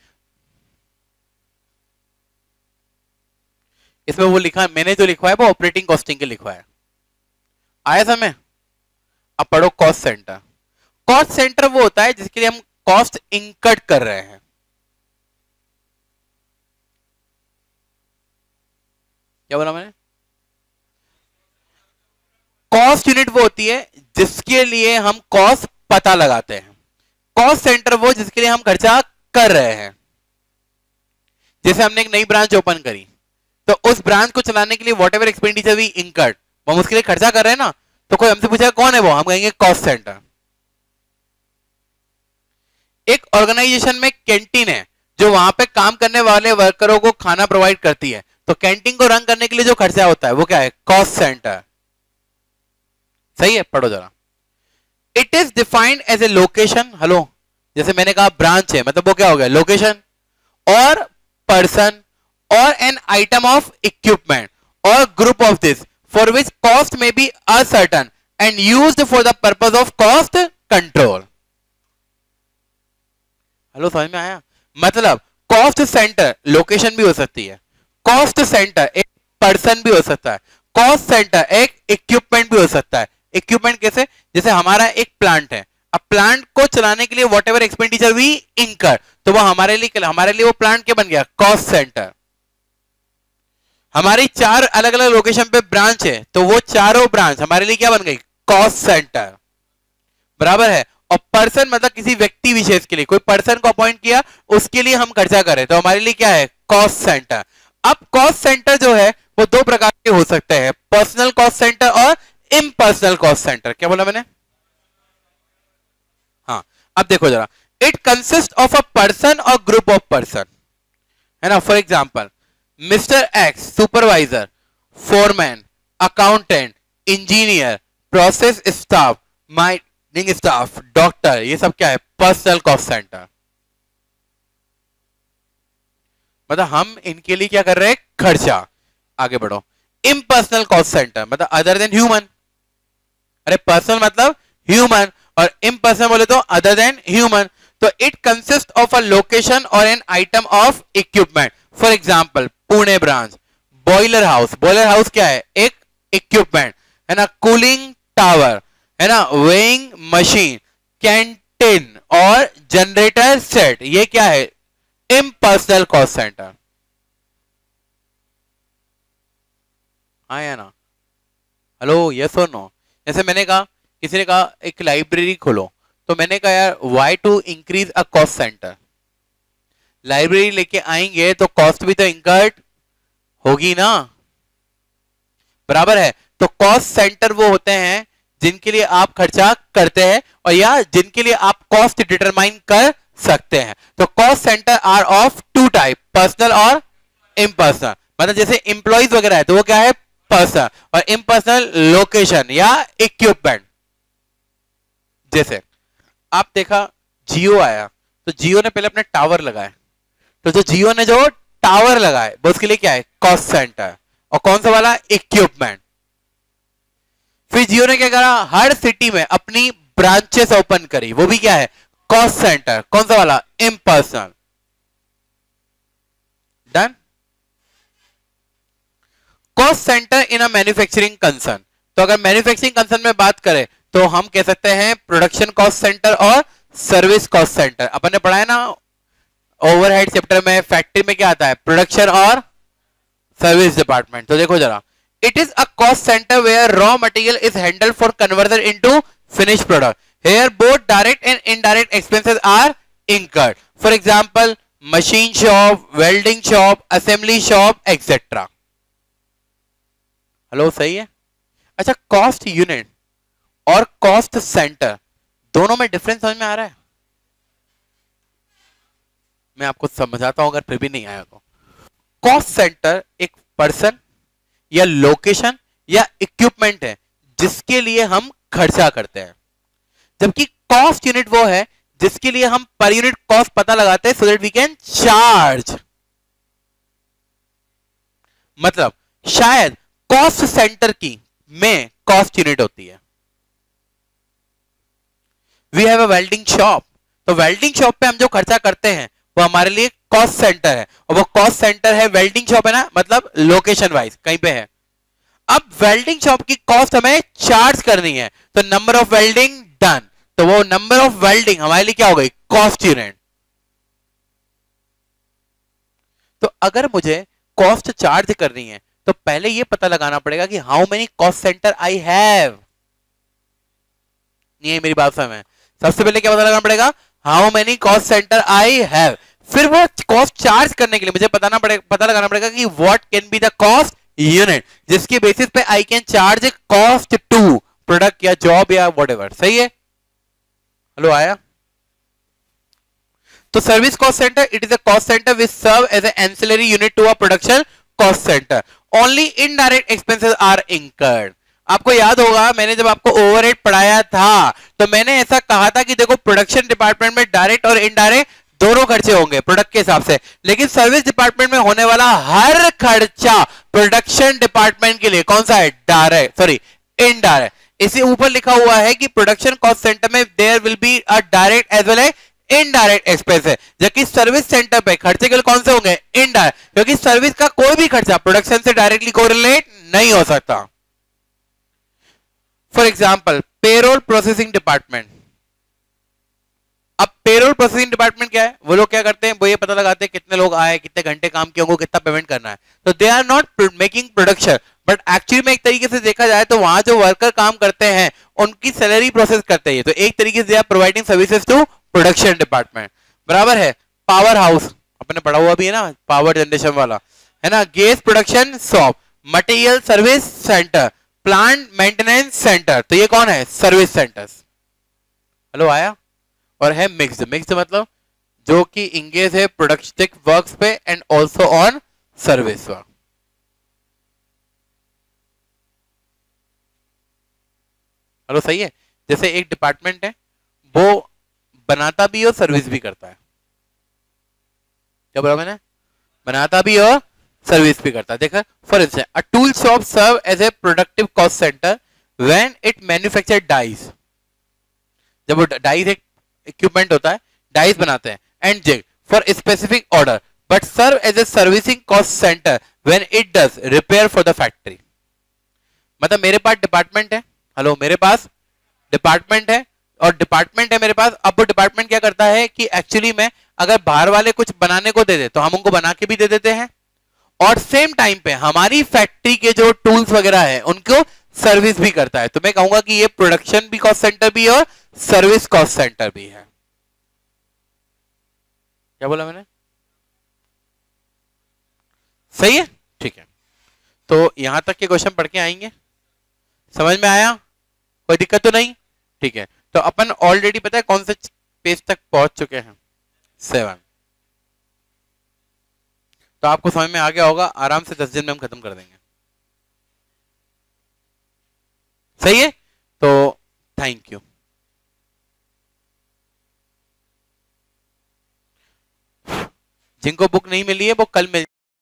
इसमें वो लिखा है, मैंने जो लिखा है वो ऑपरेटिंग कॉस्टिंग के लिखा है। आया समय? अब पढ़ो कॉस्ट सेंटर। कॉस्ट सेंटर वो होता है जिसके लिए हम कॉस्ट इंकर्ड कर रहे हैं। क्या बोला मैंने? कॉस्ट यूनिट वो होती है जिसके लिए हम कॉस्ट पता लगाते हैं। कॉस्ट सेंटर वो जिसके लिए हम खर्चा कर रहे हैं। जैसे हमने एक नई ब्रांच ओपन करी, तो उस ब्रांच को चलाने के लिए whatever expenditure we incurred, हम उसके लिए खर्चा कर रहे हैं ना, तो कोई हमसे पूछेगा कौन है वो, हम कहेंगे कॉस्ट सेंटर। एक ऑर्गेनाइजेशन में कैंटीन है जो वहां पे काम करने वाले वर्करों को खाना प्रोवाइड करती है, तो कैंटीन को रन करने के लिए जो खर्चा होता है वो क्या है? Cost centre. सही है? पढ़ो जरा। It is defined as a location. Hello, जैसे मैंने कहा ब्रांच है, मतलब वो क्या हो गया? लोकेशन, और पर्सन, और एन आइटम ऑफ इक्विपमेंट और group of this for which cost may be ascertain and used for the purpose of cost control. Hello, समझ में आया? मतलब कॉस्ट सेंटर लोकेशन भी हो सकती है, कॉस्ट सेंटर एक पर्सन भी हो सकता है, कॉस्ट सेंटर एक इक्विपमेंट भी हो सकता है। इक्विपमेंट कैसे? जैसे हमारा एक प्लांट है, अब प्लांट को चलाने के लिए वॉट एवर एक्सपेंडिचर वी इंकर, तो वो हमारे लिए वो प्लांट क्या बन गया? Cost centre. हमारी 4 अलग अलग लोकेशन पे ब्रांच है, तो वो चारों ब्रांच हमारे लिए क्या बन गई? Cost centre. बराबर है? और पर्सन मतलब किसी व्यक्ति विशेष के लिए, कोई पर्सन को अपॉइंट किया, उसके लिए हम खर्चा करें, तो हमारे लिए क्या है? Cost centre. अब कॉस्ट सेंटर जो है वो 2 प्रकार के हो सकते हैं, पर्सनल कॉस्ट सेंटर और इम्पर्सनल कॉस्ट सेंटर। क्या बोला मैंने? हाँ, अब देखो जरा। It consist of a person और ग्रुप ऑफ पर्सन, है ना। For example, mister x supervisor, foreman, accountant, engineer, process staff, mining staff, doctor, ये सब क्या है? Personal cost centre. मतलब हम इनके लिए क्या कर रहे हैं? खर्चा। आगे बढ़ो। इम्पर्सनल कॉस्ट सेंटर मतलब अदर देन ह्यूमन। अरे पर्सनल मतलब ह्यूमन, और इम्पर्सनल बोले तो अदर देन ह्यूमन। तो it consist of a location और an item of equipment. For example, Pune branch, boiler house. Boiler house क्या है? एक इक्विपमेंट, है ना। कूलिंग टावर, है ना। वेइंग मशीन, कैंटीन और जनरेटर सेट, ये क्या है? Impersonal cost centre. हाँ या ना? हेलो, यस और नो? जैसे मैंने कहा, किसी ने कहा एक लाइब्रेरी खोलो, तो मैंने कहा यार why to increase a cost centre. Library लेके आएंगे तो कॉस्ट भी तो इंकर्ड होगी ना, बराबर है। तो कॉस्ट सेंटर वो होते हैं जिनके लिए आप खर्चा करते हैं और या जिनके लिए आप कॉस्ट डिटरमाइन कर सकते हैं। तो cost centre are of 2 type, personal और इम्पर्सनल। मतलब जैसे एम्प्लॉइज वगैरह है तो वो क्या है? पर्सन, और इम्पर्सनल लोकेशन या इक्विपमेंट। जैसे आप देखा जियो आया, तो जियो ने पहले अपने टावर लगाए, तो जो जियो ने जो टावर लगाए वो उसके लिए क्या है? Cost centre. और कौन सा वाला? इक्विपमेंट। फिर जियो ने क्या करा? हर सिटी में अपनी ब्रांचेस ओपन करी, वो भी क्या है? Cost centre. कौन सा वाला? Impersonal. Done. Cost centre in a manufacturing concern, तो अगर मैन्युफैक्चरिंग कंसर्न में बात करें तो हम कह सकते हैं प्रोडक्शन कॉस्ट सेंटर और सर्विस कॉस्ट सेंटर। अपन ने पढ़ा है ना ओवरहेड चैप्टर में, फैक्ट्री में क्या आता है? प्रोडक्शन और सर्विस डिपार्टमेंट। तो देखो जरा, it is a cost centre where raw material is handled for conversion into finish product, here both direct and indirect expenses are incurred. For example, machine shop, welding shop, assembly shop etcetera. Hello, सही है? अच्छा, cost unit और cost centre दोनों में difference समझ में आ रहा है? मैं आपको समझाता हूं अगर फिर भी नहीं आया तो। कॉस्ट सेंटर एक पर्सन या लोकेशन या इक्विपमेंट है जिसके लिए हम खर्चा करते हैं, जबकि कॉस्ट यूनिट वो है जिसके लिए हम पर यूनिट कॉस्ट पता लगाते हैं so that we can charge. मतलब शायद कॉस्ट सेंटर की में कॉस्ट यूनिट होती है। We have a welding shop, तो वेल्डिंग शॉप पे हम जो खर्चा करते हैं वो हमारे लिए कॉस्ट सेंटर है, और वो कॉस्ट सेंटर है वेल्डिंग शॉप, है ना, मतलब लोकेशन वाइज कहीं पे है। अब वेल्डिंग शॉप की कॉस्ट हमें चार्ज करनी है, तो नंबर ऑफ वेल्डिंग डन, तो वो नंबर ऑफ वेल्डिंग हमारे लिए क्या हो गई, कॉस्ट यूनिट। तो अगर मुझे कॉस्ट चार्ज करनी है तो पहले ये पता लगाना पड़ेगा कि how many cost centre I have. नहीं मेरी बात समझ में, सबसे पहले क्या पता लगाना पड़ेगा, how many cost centre I have. फिर वो कॉस्ट चार्ज करने के लिए मुझे पता लगाना पड़ेगा कि what can be the cost unit, जिसकी बेसिस पे I can charge cost to product या जॉब या व्हाटएवर। सही है, हेलो आया। तो service cost centre, it is a cost centre which serve as an ancillary unit to a production cost centre. Only indirect expenses are incurred. आपको याद होगा मैंने जब आपको ओवरहेड पढ़ाया था तो मैंने ऐसा कहा था कि देखो प्रोडक्शन डिपार्टमेंट में डायरेक्ट और इनडायरेक्ट दोनों खर्चे होंगे प्रोडक्ट के हिसाब से, लेकिन सर्विस डिपार्टमेंट में होने वाला हर खर्चा प्रोडक्शन डिपार्टमेंट के लिए कौन सा है, डायरेक्ट, सॉरी इनडायरेक्ट। इसी ऊपर लिखा हुआ है कि प्रोडक्शन कॉस्ट सेंटर में there will be a direct as well as indirect expense है, जबकि सर्विस सेंटर पे खर्चे के लिए कौन से होंगे, इनडायरेक्ट, क्योंकि सर्विस का कोई भी खर्चा प्रोडक्शन से डायरेक्टली कोरिलेट नहीं हो सकता। For example payroll processing department. अब पेरोल प्रोसेसिंग डिपार्टमेंट क्या है, वो लोग क्या करते हैं, वो ये पता लगाते हैं कितने लोग आए, कितने घंटे काम किए होंगे, कितना पेमेंट करना है। तो they are not making production, but actually में एक तरीके से देखा जाए तो वहां जो वर्कर काम करते हैं उनकी सैलरी प्रोसेस करते हैं, तो एक तरीके से they are providing services to production department. बराबर है। पावर हाउस अपने पढ़ा हुआ भी है ना, पावर जनरेशन वाला है ना, gas production shop, material service centre, plant maintenance centre, तो ये कौन है, सर्विस सेंटर्स। हेलो आया। और है मिक्स्ड, मिक्स्ड मतलब जो कि इंगेज है प्रोडक्टिव वर्क्स पे and also on service work. Hello सही है। जैसे एक डिपार्टमेंट है वो बनाता भी और सर्विस भी करता है, क्या बोला मैंने, बनाता भी और सर्विस भी करता है। देखा for instance a tool shop serve as a productive cost centre when it manufacture dies. जब वो डाइज एक इक्विपमेंट होता है, डाइज बनाते हैं and jig for specific order, but serve as a servicing cost centre when it does repair for the factory. मतलब मेरे पास department है, हेलो मेरे पास डिपार्टमेंट है और डिपार्टमेंट है मेरे पास। अब वो डिपार्टमेंट क्या करता है कि एक्चुअली में अगर बाहर वाले कुछ बनाने को दे दे तो हम उनको बना के भी दे देते हैं, और सेम टाइम पे हमारी फैक्ट्री के जो टूल्स वगैरह है उनको सर्विस भी करता है। तो मैं कहूंगा कि ये प्रोडक्शन भी कॉस्ट सेंटर भी और सर्विस कॉस्ट सेंटर भी है। क्या बोला मैंने, सही है, ठीक है। तो यहां तक के क्वेश्चन पढ़ के आएंगे, समझ में आया, कोई दिक्कत तो नहीं, ठीक है। तो अपन ऑलरेडी पता है कौन से पेज तक पहुंच चुके हैं, 7। तो आपको समझ में आ गया होगा, आराम से 10 दिन में हम खत्म कर देंगे। सही है, तो थैंक यू। जिनको बुक नहीं मिली है वो कल मिल